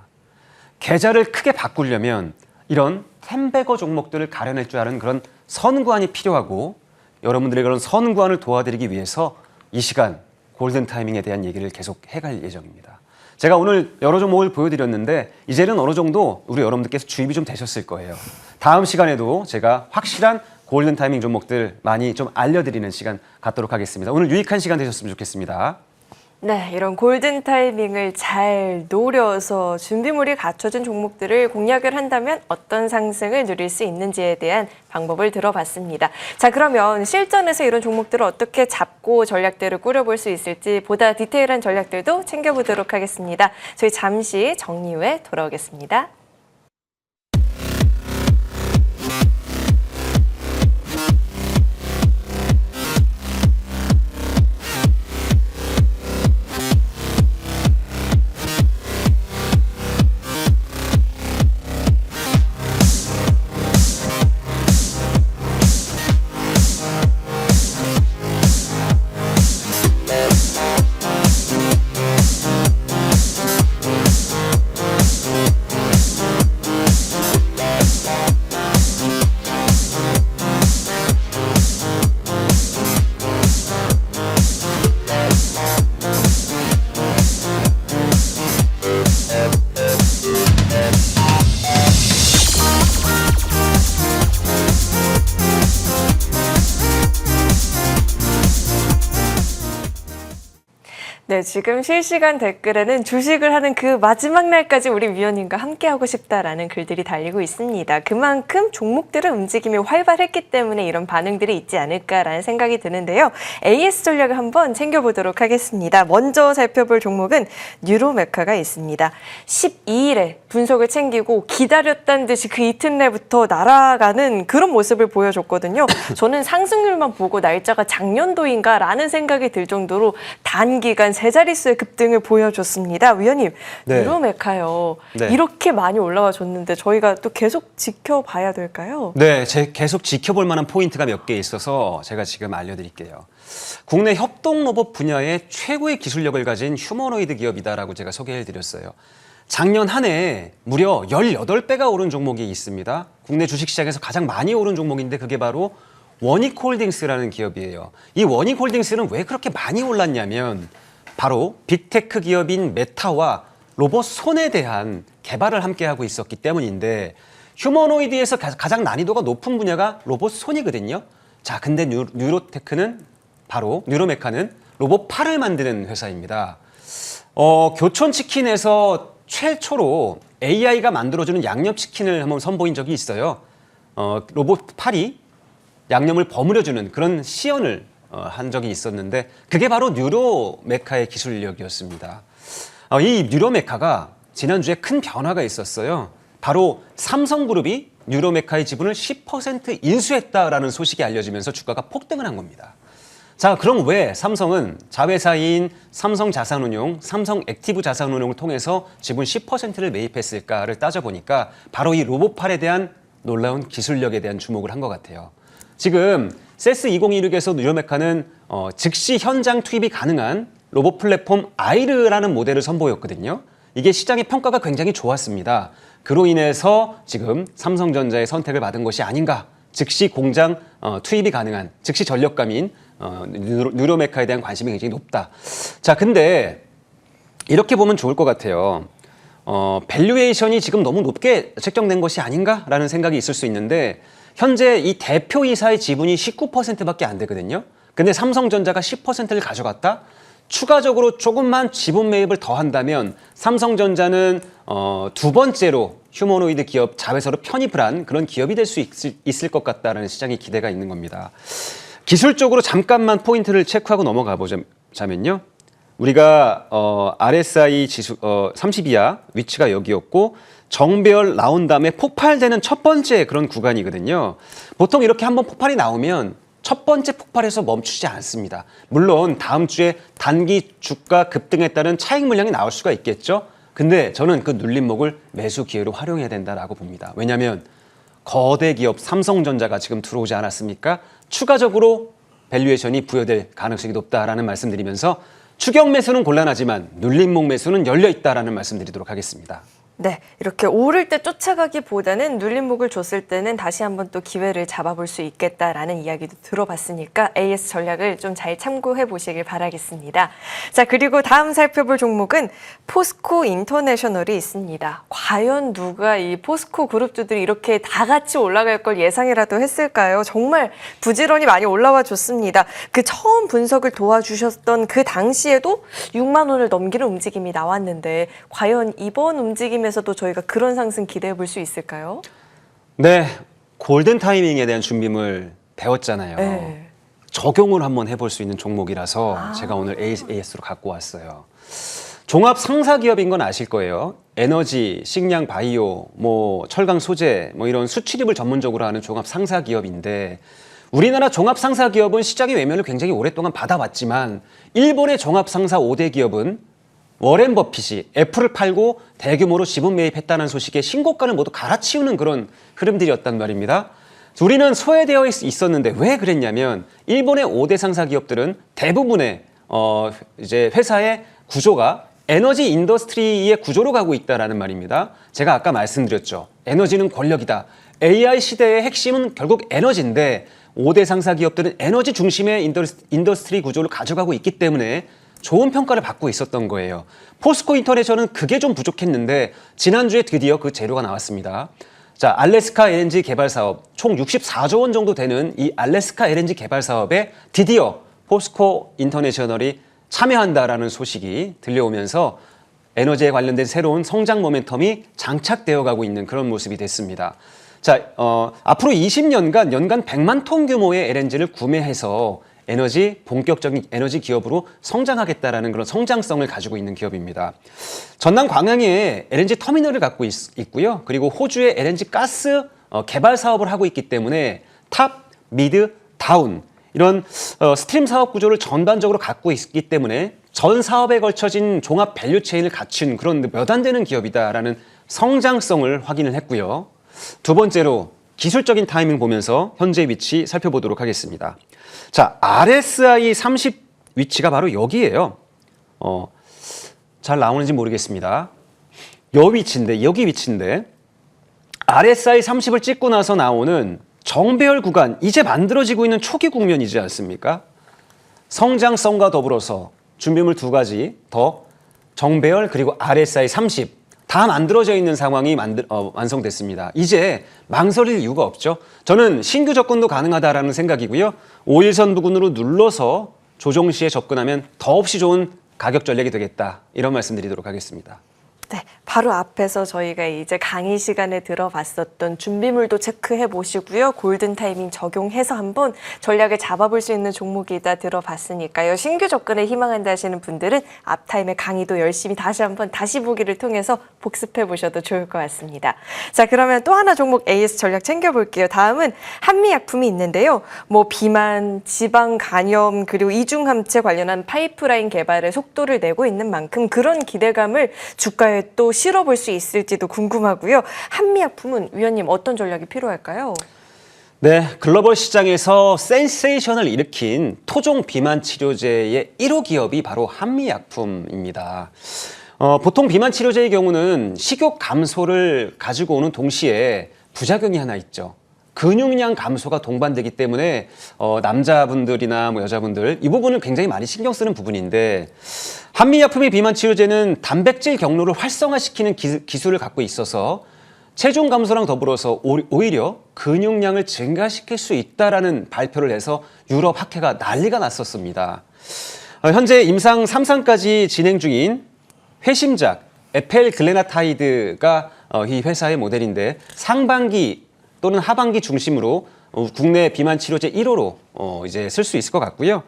계좌를 크게 바꾸려면 이런 템베거 종목들을 가려낼 줄 아는 그런 선구안이 필요하고 여러분들의 그런 선구안을 도와드리기 위해서 이 시간 골든 타이밍에 대한 얘기를 계속 해갈 예정입니다. 제가 오늘 여러 종목을 보여드렸는데 이제는 어느 정도 우리 여러분들께서 주입이 좀 되셨을 거예요. 다음 시간에도 제가 확실한 골든 타이밍 종목들 많이 좀 알려드리는 시간 갖도록 하겠습니다. 오늘 유익한 시간 되셨으면 좋겠습니다. 네, 이런 골든 타이밍을 잘 노려서 준비물이 갖춰진 종목들을 공략을 한다면 어떤 상승을 누릴 수 있는지에 대한 방법을 들어봤습니다. 자, 그러면 실전에서 이런 종목들을 어떻게 잡고 전략들을 꾸려볼 수 있을지 보다 디테일한 전략들도 챙겨보도록 하겠습니다. 저희 잠시 정리 후에 돌아오겠습니다. 네, 지금 실시간 댓글에는 주식을 하는 그 마지막 날까지 우리 위원님과 함께하고 싶다라는 글들이 달리고 있습니다. 그만큼 종목들의 움직임이 활발했기 때문에 이런 반응들이 있지 않을까라는 생각이 드는데요. AS 전략을 한번 챙겨보도록 하겠습니다. 먼저 살펴볼 종목은 뉴로메카가 있습니다. 12일에 분석을 챙기고 기다렸다는 듯이 그 이튿날부터 날아가는 그런 모습을 보여줬거든요. 저는 상승률만 보고 날짜가 작년도인가라는 생각이 들 정도로 단기간 세 자릿수의 급등을 보여줬습니다. 위원님, 네. 뉴로메카요. 네. 이렇게 많이 올라와 줬는데 저희가 또 계속 지켜봐야 될까요? 네, 계속 지켜볼 만한 포인트가 몇 개 있어서 제가 지금 알려드릴게요. 국내 협동 로봇 분야의 최고의 기술력을 가진 휴머노이드 기업이다라고 제가 소개해드렸어요. 작년 한 해 무려 18배가 오른 종목이 있습니다. 국내 주식시장에서 가장 많이 오른 종목인데 그게 바로 원익홀딩스라는 기업이에요. 이 원익홀딩스는 왜 그렇게 많이 올랐냐면 바로 빅테크 기업인 메타와 로봇 손에 대한 개발을 함께하고 있었기 때문인데 휴머노이드에서 가장 난이도가 높은 분야가 로봇 손이거든요. 자, 근데 뉴로메카는 로봇 팔을 만드는 회사입니다. 교촌치킨에서 최초로 AI가 만들어주는 양념치킨을 한번 선보인 적이 있어요. 로봇 팔이 양념을 버무려주는 그런 시연을 한 적이 있었는데 그게 바로 뉴로메카의 기술력이었습니다. 이 뉴로메카가 지난주에 큰 변화가 있었어요. 바로 삼성그룹이 뉴로메카의 지분을 10% 인수했다라는 소식이 알려지면서 주가가 폭등을 한 겁니다. 자, 그럼 왜 삼성은 자회사인 삼성자산운용, 삼성액티브자산운용을 통해서 지분 10%를 매입했을까를 따져보니까 바로 이 로봇팔에 대한 놀라운 기술력에 대한 주목을 한 것 같아요. 지금 세스 2016에서 뉴로메카는 즉시 현장 투입이 가능한 로봇 플랫폼 아이르라는 모델을 선보였거든요. 이게 시장의 평가가 굉장히 좋았습니다. 그로 인해서 지금 삼성전자의 선택을 받은 것이 아닌가. 즉시 공장 투입이 가능한 즉시 전력감인 뉴로메카에 대한 관심이 굉장히 높다. 자, 근데 이렇게 보면 좋을 것 같아요. 밸류에이션이 지금 너무 높게 책정된 것이 아닌가라는 생각이 있을 수 있는데 현재 이 대표이사의 지분이 19%밖에 안 되거든요. 근데 삼성전자가 10%를 가져갔다? 추가적으로 조금만 지분 매입을 더 한다면 삼성전자는 두 번째로 휴머노이드 기업 자회사로 편입을 한 그런 기업이 될 수 있을 것 같다는 시장의 기대가 있는 겁니다. 기술적으로 잠깐만 포인트를 체크하고 넘어가 보자면요. 우리가 RSI 지수 30이하 위치가 여기였고 정배열 나온 다음에 폭발되는 첫 번째 그런 구간이거든요. 보통 이렇게 한번 폭발이 나오면 첫 번째 폭발에서 멈추지 않습니다. 물론 다음 주에 단기 주가 급등에 따른 차익 물량이 나올 수가 있겠죠. 근데 저는 그 눌림목을 매수 기회로 활용해야 된다라고 봅니다. 왜냐하면 거대 기업 삼성전자가 지금 들어오지 않았습니까? 추가적으로 밸류에이션이 부여될 가능성이 높다라는 말씀드리면서 추격 매수는 곤란하지만 눌림목 매수는 열려 있다라는 말씀드리도록 하겠습니다. 네, 이렇게 오를 때 쫓아가기보다는 눌린 목을 줬을 때는 다시 한번 또 기회를 잡아볼 수 있겠다라는 이야기도 들어봤으니까 AS 전략을 좀 잘 참고해 보시길 바라겠습니다. 자, 그리고 다음 살펴볼 종목은 포스코 인터내셔널이 있습니다. 과연 누가 이 포스코 그룹주들이 이렇게 다 같이 올라갈 걸 예상이라도 했을까요? 정말 부지런히 많이 올라와 줬습니다. 그 처음 분석을 도와주셨던 그 당시에도 6만 원을 넘기는 움직임이 나왔는데 과연 이번 움직임에서도 저희가 그런 상승 기대해 볼 수 있을까요? 네, 골든 타이밍에 대한 준비물 배웠잖아요. 네. 적용을 한번 해볼 수 있는 종목이라서 제가 오늘 AS로 갖고 왔어요. 종합 상사 기업인 건 아실 거예요. 에너지, 식량, 바이오, 뭐 철강 소재, 뭐 이런 수출입을 전문적으로 하는 종합 상사 기업인데 우리나라 종합 상사 기업은 시장의 외면을 굉장히 오랫동안 받아왔지만 일본의 종합 상사 5대 기업은 워렌 버핏이 애플을 팔고 대규모로 지분 매입했다는 소식에 신고가를 모두 갈아치우는 그런 흐름들이었단 말입니다. 우리는 소외되어 있었는데 왜 그랬냐면 일본의 5대 상사 기업들은 대부분의 이제 회사의 구조가 에너지 인더스트리의 구조로 가고 있다라는 말입니다. 제가 아까 말씀드렸죠. 에너지는 권력이다. AI 시대의 핵심은 결국 에너지인데 5대 상사 기업들은 에너지 중심의 인더스트리 구조를 가져가고 있기 때문에 좋은 평가를 받고 있었던 거예요. 포스코 인터내셔널은 그게 좀 부족했는데 지난주에 드디어 그 재료가 나왔습니다. 자, 알래스카 LNG 개발 사업 총 64조 원 정도 되는 이 알래스카 LNG 개발 사업에 드디어 포스코 인터내셔널이 참여한다라는 소식이 들려오면서 에너지에 관련된 새로운 성장 모멘텀이 장착되어 가고 있는 그런 모습이 됐습니다. 자, 앞으로 20년간 연간 100만 톤 규모의 LNG를 구매해서 본격적인 에너지 기업으로 성장하겠다라는 그런 성장성을 가지고 있는 기업입니다. 전남 광양에 LNG 터미널을 갖고 있고요. 그리고 호주에 LNG 가스 개발 사업을 하고 있기 때문에 탑, 미드, 다운 이런 스트림 사업 구조를 전반적으로 갖고 있기 때문에 전 사업에 걸쳐진 종합 밸류 체인을 갖춘 그런 몇 안 되는 기업이다라는 성장성을 확인을 했고요. 두 번째로 기술적인 타이밍 보면서 현재 위치 살펴보도록 하겠습니다. 자, RSI 30 위치가 바로 여기예요. 잘 나오는지 모르겠습니다. 여기 위치인데 RSI 30을 찍고 나서 나오는 정배열 구간, 이제 만들어지고 있는 초기 국면이지 않습니까? 성장성과 더불어서 준비물 두 가지 더 정배열 그리고 RSI 30 다 만들어져 있는 상황이 완성됐습니다. 이제 망설일 이유가 없죠. 저는 신규 접근도 가능하다라는 생각이고요. 5일선 부근으로 눌러서 조정 시에 접근하면 더없이 좋은 가격 전략이 되겠다. 이런 말씀드리도록 하겠습니다. 네, 바로 앞에서 저희가 이제 강의 시간에 들어봤었던 준비물도 체크해 보시고요. 골든 타이밍 적용해서 한번 전략을 잡아볼 수 있는 종목이다 들어봤으니까요. 신규 접근에 희망한다 하시는 분들은 앞타임의 강의도 열심히 다시 보기를 통해서 복습해 보셔도 좋을 것 같습니다. 자, 그러면 또 하나 종목 AS 전략 챙겨볼게요. 다음은 한미약품이 있는데요. 뭐 비만, 지방 간염 그리고 이중함체 관련한 파이프라인 개발에 속도를 내고 있는 만큼 그런 기대감을 주가에 또 실어볼 수 있을지도 궁금하고요. 한미약품은 위원님 어떤 전략이 필요할까요? 네, 글로벌 시장에서 센세이션을 일으킨 토종 비만 치료제의 1호 기업이 바로 한미약품입니다. 보통 비만 치료제의 경우는 식욕 감소를 가지고 오는 동시에 부작용이 하나 있죠. 근육량 감소가 동반되기 때문에 남자분들이나 뭐 여자분들 이 부분을 굉장히 많이 신경 쓰는 부분인데 한미약품의 비만 치료제는 단백질 경로를 활성화시키는 기술을 갖고 있어서 체중 감소랑 더불어서 오히려 근육량을 증가시킬 수 있다라는 발표를 해서 유럽 학회가 난리가 났었습니다. 현재 임상 3상까지 진행 중인 회심작 에펠글레나타이드가 이 회사의 모델인데 상반기 또는 하반기 중심으로 국내 비만 치료제 1호로 이제 쓸 수 있을 것 같고요.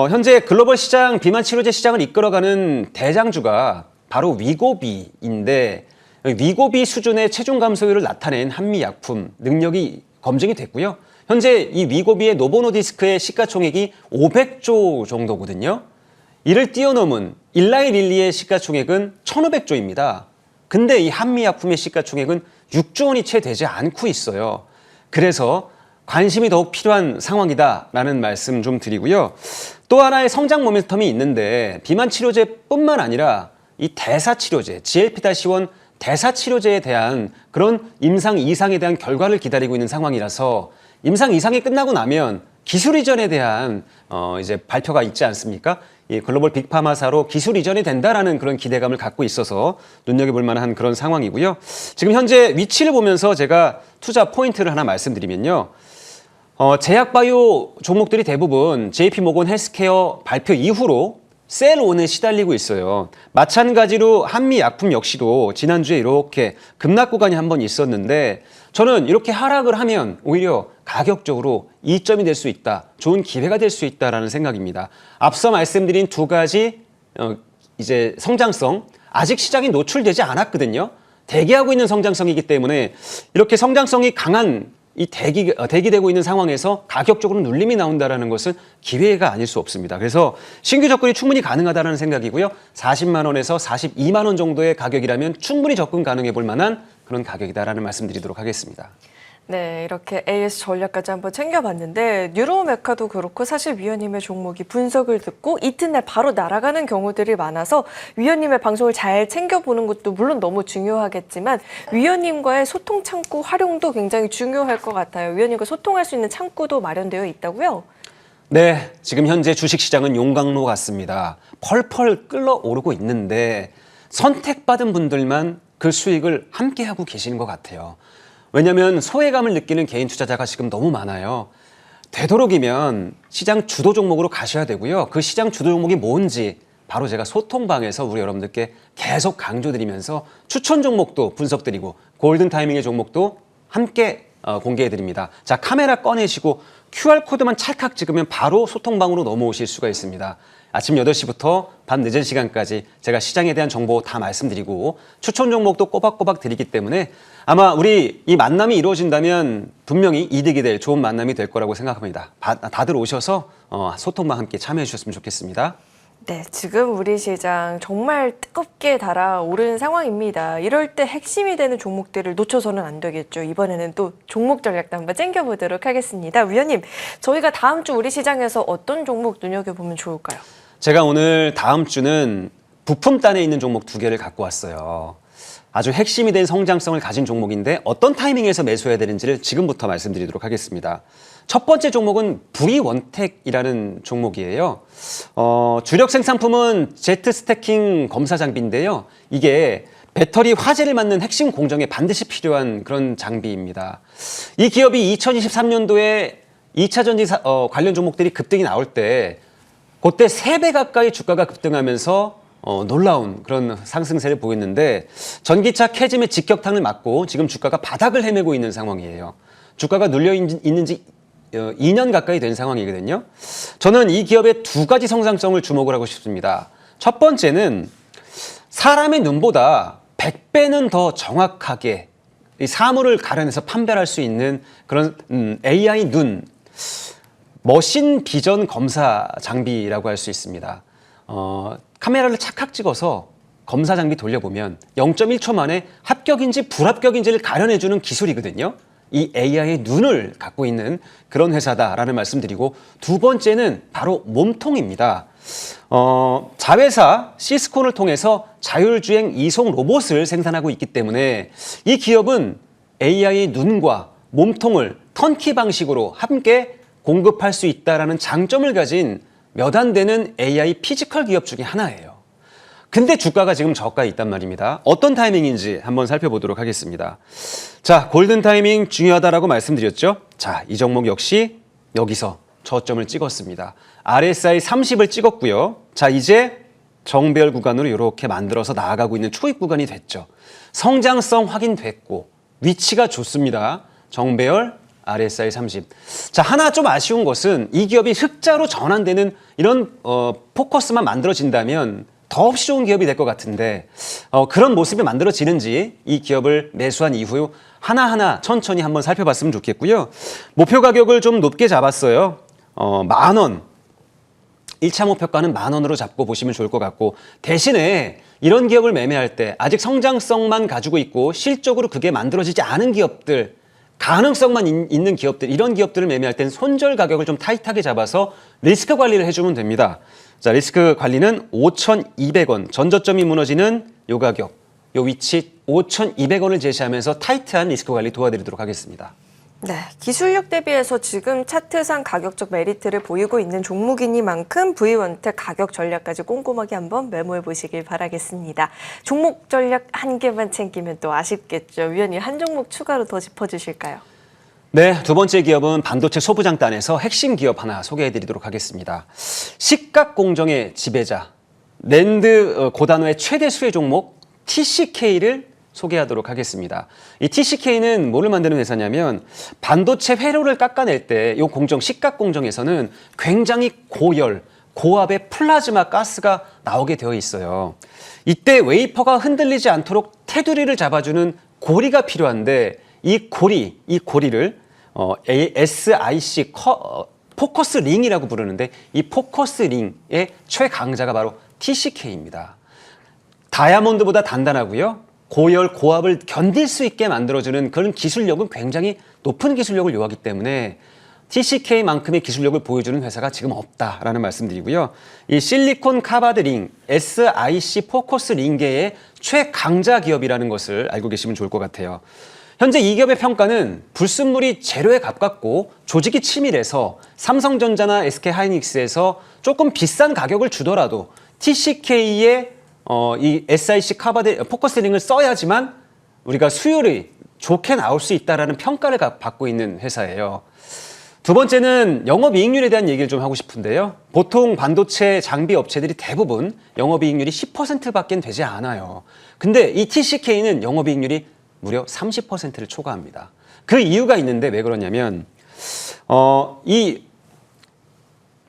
현재 글로벌 시장 비만 치료제 시장을 이끌어가는 대장주가 바로 위고비인데 위고비 수준의 체중 감소율을 나타낸 한미약품 능력이 검증이 됐고요. 현재 이 위고비의 노보노디스크의 시가총액이 500조 정도거든요. 이를 뛰어넘은 일라이릴리의 시가총액은 1,500조입니다. 근데 이 한미약품의 시가총액은 6조 원이 채 되지 않고 있어요. 그래서 관심이 더욱 필요한 상황이다라는 말씀 좀 드리고요. 또 하나의 성장 모멘텀이 있는데 비만 치료제뿐만 아니라 이 대사 치료제 GLP-1 대사치료제에 대한 그런 임상 이상에 대한 결과를 기다리고 있는 상황이라서 임상 이상이 끝나고 나면 기술 이전에 대한 이제 발표가 있지 않습니까? 이 글로벌 빅파마사로 기술 이전이 된다라는 그런 기대감을 갖고 있어서 눈여겨볼 만한 그런 상황이고요. 지금 현재 위치를 보면서 제가 투자 포인트를 하나 말씀드리면요. 제약바이오 종목들이 대부분 JP모건 헬스케어 발표 이후로 셀온에 시달리고 있어요. 마찬가지로 한미약품 역시도 지난주에 이렇게 급락 구간이 한번 있었는데 저는 이렇게 하락을 하면 오히려 가격적으로 이점이 될 수 있다. 좋은 기회가 될 수 있다라는 생각입니다. 앞서 말씀드린 두 가지 이제 성장성 아직 시장이 노출되지 않았거든요. 대기하고 있는 성장성이기 때문에 이렇게 성장성이 강한 이 대기되고 있는 상황에서 가격적으로 눌림이 나온다는 것은 기회가 아닐 수 없습니다. 그래서 신규 접근이 충분히 가능하다는 생각이고요. 40만 원에서 42만 원 정도의 가격이라면 충분히 접근 가능해 볼 만한 그런 가격이다라는 말씀드리도록 하겠습니다. 네, 이렇게 AS 전략까지 한번 챙겨봤는데 뉴로메카도 그렇고 사실 위원님의 종목이 분석을 듣고 이튿날 바로 날아가는 경우들이 많아서 위원님의 방송을 잘 챙겨보는 것도 물론 너무 중요하겠지만 위원님과의 소통 창구 활용도 굉장히 중요할 것 같아요. 위원님과 소통할 수 있는 창구도 마련되어 있다고요? 네, 지금 현재 주식시장은 용광로 같습니다. 펄펄 끓어오르고 있는데 선택받은 분들만 그 수익을 함께하고 계시는 것 같아요. 왜냐하면 소외감을 느끼는 개인 투자자가 지금 너무 많아요. 되도록이면 시장 주도 종목으로 가셔야 되고요. 그 시장 주도 종목이 뭔지 바로 제가 소통방에서 우리 여러분들께 계속 강조드리면서 추천 종목도 분석드리고 골든 타이밍의 종목도 함께 공개해드립니다. 자, 카메라 꺼내시고 QR코드만 찰칵 찍으면 바로 소통방으로 넘어오실 수가 있습니다. 아침 8시부터 밤 늦은 시간까지 제가 시장에 대한 정보 다 말씀드리고 추천 종목도 꼬박꼬박 드리기 때문에 아마 우리 이 만남이 이루어진다면 분명히 이득이 될 좋은 만남이 될 거라고 생각합니다. 다들 오셔서 소통방 함께 참여해 주셨으면 좋겠습니다. 네, 지금 우리 시장 정말 뜨겁게 달아오른 상황입니다. 이럴 때 핵심이 되는 종목들을 놓쳐서는 안 되겠죠. 이번에는 또 종목 전략도 한번 챙겨보도록 하겠습니다. 위원님, 저희가 다음 주 우리 시장에서 어떤 종목 눈여겨보면 좋을까요? 제가 오늘 다음 주는 부품단에 있는 종목 2개를 갖고 왔어요. 아주 핵심이 된 성장성을 가진 종목인데 어떤 타이밍에서 매수해야 되는지를 지금부터 말씀드리도록 하겠습니다. 첫 번째 종목은 VW원텍이라는 종목이에요. 주력 생산품은 제트 스태킹 검사 장비인데요. 이게 배터리 화재를 막는 핵심 공정에 반드시 필요한 그런 장비입니다. 이 기업이 2023년도에 2차 전지 관련 종목들이 급등이 나올 때 그때 3배 가까이 주가가 급등하면서 놀라운 그런 상승세를 보였는데 전기차 캐즘의 직격탄을 맞고 지금 주가가 바닥을 헤매고 있는 상황이에요. 주가가 눌려 있는 지 2년 가까이 된 상황이거든요. 저는 이 기업의 2가지 성장성을 주목을 하고 싶습니다. 첫 번째는 사람의 눈보다 100배는 더 정확하게 이 사물을 가려내서 판별할 수 있는 그런 AI 눈, 머신 비전 검사 장비라고 할 수 있습니다. 카메라를 착각 찍어서 검사 장비 돌려보면 0.1초 만에 합격인지 불합격인지를 가려내주는 기술이거든요. 이 AI의 눈을 갖고 있는 그런 회사다라는 말씀드리고 두 번째는 바로 몸통입니다. 자회사 시스콘을 통해서 자율주행 이송 로봇을 생산하고 있기 때문에 이 기업은 AI의 눈과 몸통을 턴키 방식으로 함께 공급할 수 있다는 장점을 가진 몇 안 되는 AI 피지컬 기업 중에 하나예요. 근데 주가가 지금 저가에 있단 말입니다. 어떤 타이밍인지 한번 살펴보도록 하겠습니다. 자, 골든 타이밍 중요하다라고 말씀드렸죠. 자, 이 종목 역시 여기서 저점을 찍었습니다. RSI 30을 찍었고요. 자, 이제 정배열 구간으로 이렇게 만들어서 나아가고 있는 초입 구간이 됐죠. 성장성 확인됐고 위치가 좋습니다. 정배열 RSI 30. 자, 하나 좀 아쉬운 것은 이 기업이 흑자로 전환되는 이런 포커스만 만들어진다면 더없이 좋은 기업이 될 것 같은데 그런 모습이 만들어지는지 이 기업을 매수한 이후 하나하나 천천히 한번 살펴봤으면 좋겠고요. 목표 가격을 좀 높게 잡았어요. 10,000원. 1차 목표가는 10,000원으로 잡고 보시면 좋을 것 같고 대신에 이런 기업을 매매할 때 아직 성장성만 가지고 있고 실적으로 그게 만들어지지 않은 기업들 가능성만 있는 기업들 이런 기업들을 매매할 때는 손절 가격을 좀 타이트하게 잡아서 리스크 관리를 해주면 됩니다. 자, 리스크 관리는 5,200원 전저점이 무너지는 요 가격 요 위치 5,200원을 제시하면서 타이트한 리스크 관리 도와드리도록 하겠습니다. 네, 기술력 대비해서 지금 차트상 가격적 메리트를 보이고 있는 종목이니만큼 V1텍 가격 전략까지 꼼꼼하게 한번 메모해 보시길 바라겠습니다. 종목 전략 한 개만 챙기면 또 아쉽겠죠. 위원님 한 종목 추가로 더 짚어주실까요? 네, 두 번째 기업은 반도체 소부장단에서 핵심 기업 하나 소개해드리도록 하겠습니다. 시각 공정의 지배자, 낸드 고단위의 최대 수혜 종목 TCK를 소개하도록 하겠습니다. 이 TCK는 뭐를 만드는 회사냐면 반도체 회로를 깎아낼 때 이 공정, 시각 공정에서는 굉장히 고열, 고압의 플라즈마 가스가 나오게 되어 있어요. 이때 웨이퍼가 흔들리지 않도록 테두리를 잡아주는 고리가 필요한데 이 고리를 SIC 포커스 링이라고 부르는데 이 포커스 링의 최강자가 바로 TCK입니다. 다이아몬드보다 단단하고요. 고열, 고압을 견딜 수 있게 만들어주는 그런 기술력은 굉장히 높은 기술력을 요하기 때문에 TCK만큼의 기술력을 보여주는 회사가 지금 없다라는 말씀드리고요. 이 실리콘 카바드 링, SIC 포커스 링계의 최강자 기업이라는 것을 알고 계시면 좋을 것 같아요. 현재 이 기업의 평가는 불순물이 재료에 가깝고 조직이 치밀해서 삼성전자나 SK하이닉스에서 조금 비싼 가격을 주더라도 TCK의 이 SIC 카바드 포커스링을 써야지만 우리가 수율이 좋게 나올 수 있다라는 평가를 받고 있는 회사예요. 두 번째는 영업이익률에 대한 얘기를 좀 하고 싶은데요. 보통 반도체 장비 업체들이 대부분 영업이익률이 10%밖에 되지 않아요. 근데 이 TCK는 영업이익률이 무려 30%를 초과합니다. 그 이유가 있는데 왜 그러냐면 이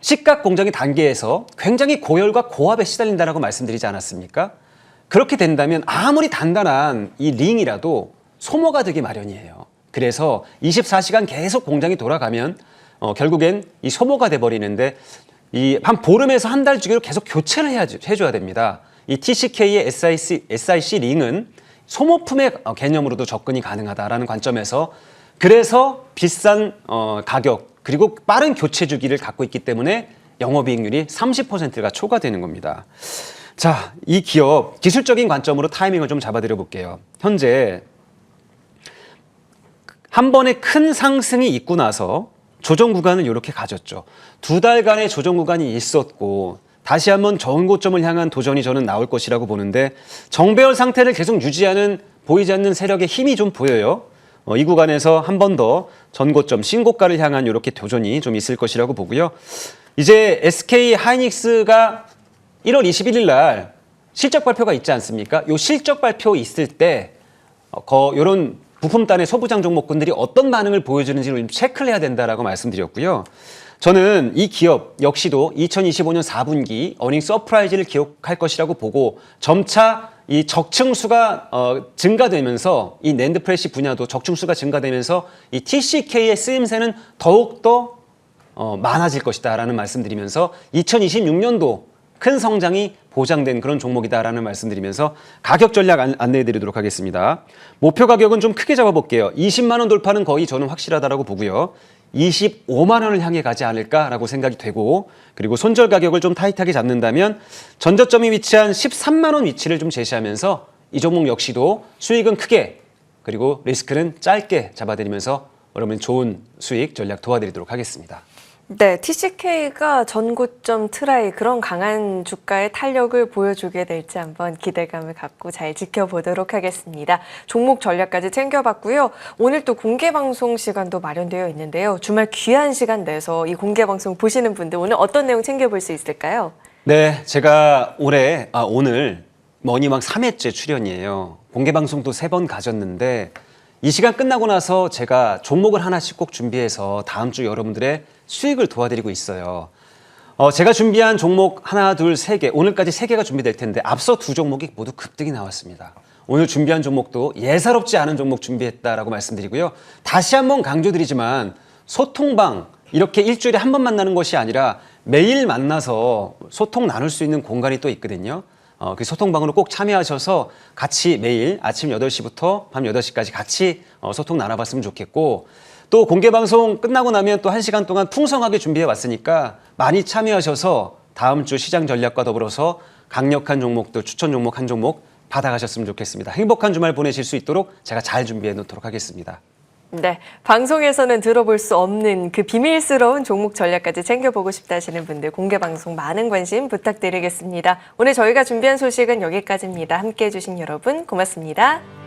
시각 공정의 단계에서 굉장히 고열과 고압에 시달린다라고 말씀드리지 않았습니까? 그렇게 된다면 아무리 단단한 이 링이라도 소모가 되기 마련이에요. 그래서 24시간 계속 공장이 돌아가면 결국엔 이 소모가 돼버리는데 이 한 보름에서 한 달 주기로 계속 교체를 해줘야 됩니다. 이 TCK의 SIC 링은 소모품의 개념으로도 접근이 가능하다라는 관점에서 그래서 비싼 가격 그리고 빠른 교체 주기를 갖고 있기 때문에 영업이익률이 30%가 초과되는 겁니다. 자, 이 기업 기술적인 관점으로 타이밍을 좀 잡아드려 볼게요. 현재 한 번에 큰 상승이 있고 나서 조정 구간을 이렇게 가졌죠. 두 달간의 조정 구간이 있었고 다시 한번 전고점을 향한 도전이 저는 나올 것이라고 보는데 정배열 상태를 계속 유지하는 보이지 않는 세력의 힘이 좀 보여요. 이 구간에서 한 번 더 전고점 신고가를 향한 이렇게 도전이 좀 있을 것이라고 보고요. 이제 SK 하이닉스가 1월 21일 날 실적 발표가 있지 않습니까? 이 실적 발표 있을 때 이런 부품단의 소부장 종목군들이 어떤 반응을 보여주는지를 좀 체크를 해야 된다라고 말씀드렸고요. 저는 이 기업 역시도 2025년 4분기 어닝 서프라이즈를 기록할 것이라고 보고 점차 이 적층수가 증가되면서 이 낸드 프레시 분야도 적층수가 증가되면서 이 TCK의 쓰임새는 더욱더 많아질 것이다라는 말씀드리면서 2026년도 큰 성장이 보장된 그런 종목이다라는 말씀드리면서 가격 전략 안내해드리도록 하겠습니다. 목표 가격은 좀 크게 잡아볼게요. 20만 원 돌파는 거의 저는 확실하다라고 보고요. 25만 원을 향해 가지 않을까라고 생각이 되고 그리고 손절 가격을 좀 타이트하게 잡는다면 전저점이 위치한 13만 원 위치를 좀 제시하면서 이 종목 역시도 수익은 크게 그리고 리스크는 짧게 잡아드리면서 여러분 좋은 수익 전략 도와드리도록 하겠습니다. 네, TCK가 전고점 트라이 그런 강한 주가의 탄력을 보여주게 될지 한번 기대감을 갖고 잘 지켜보도록 하겠습니다. 종목 전략까지 챙겨봤고요. 오늘 또 공개방송 시간도 마련되어 있는데요. 주말 귀한 시간 내서 이 공개방송 보시는 분들 오늘 어떤 내용 챙겨볼 수 있을까요? 네, 제가 오늘 머니왕 3회째 출연이에요. 공개방송도 3번 가졌는데 이 시간 끝나고 나서 제가 종목을 하나씩 꼭 준비해서 다음 주 여러분들의 수익을 도와드리고 있어요. 제가 준비한 종목 하나, 둘, 세 개, 오늘까지 3개가 준비될 텐데 앞서 2 종목이 모두 급등이 나왔습니다. 오늘 준비한 종목도 예사롭지 않은 종목 준비했다라고 말씀드리고요. 다시 한번 강조드리지만 소통방 이렇게 일주일에 한 번 만나는 것이 아니라 매일 만나서 소통 나눌 수 있는 공간이 또 있거든요. 그 소통방으로 꼭 참여하셔서 같이 매일 아침 8시부터 밤 8시까지 같이 소통 나눠봤으면 좋겠고 또 공개방송 끝나고 나면 또 1시간 동안 풍성하게 준비해 왔으니까 많이 참여하셔서 다음 주 시장 전략과 더불어서 강력한 종목들 추천 종목 한 종목 받아가셨으면 좋겠습니다. 행복한 주말 보내실 수 있도록 제가 잘 준비해 놓도록 하겠습니다. 네, 방송에서는 들어볼 수 없는 그 비밀스러운 종목 전략까지 챙겨보고 싶다 하시는 분들 공개 방송 많은 관심 부탁드리겠습니다. 오늘 저희가 준비한 소식은 여기까지입니다. 함께해 주신 여러분 고맙습니다.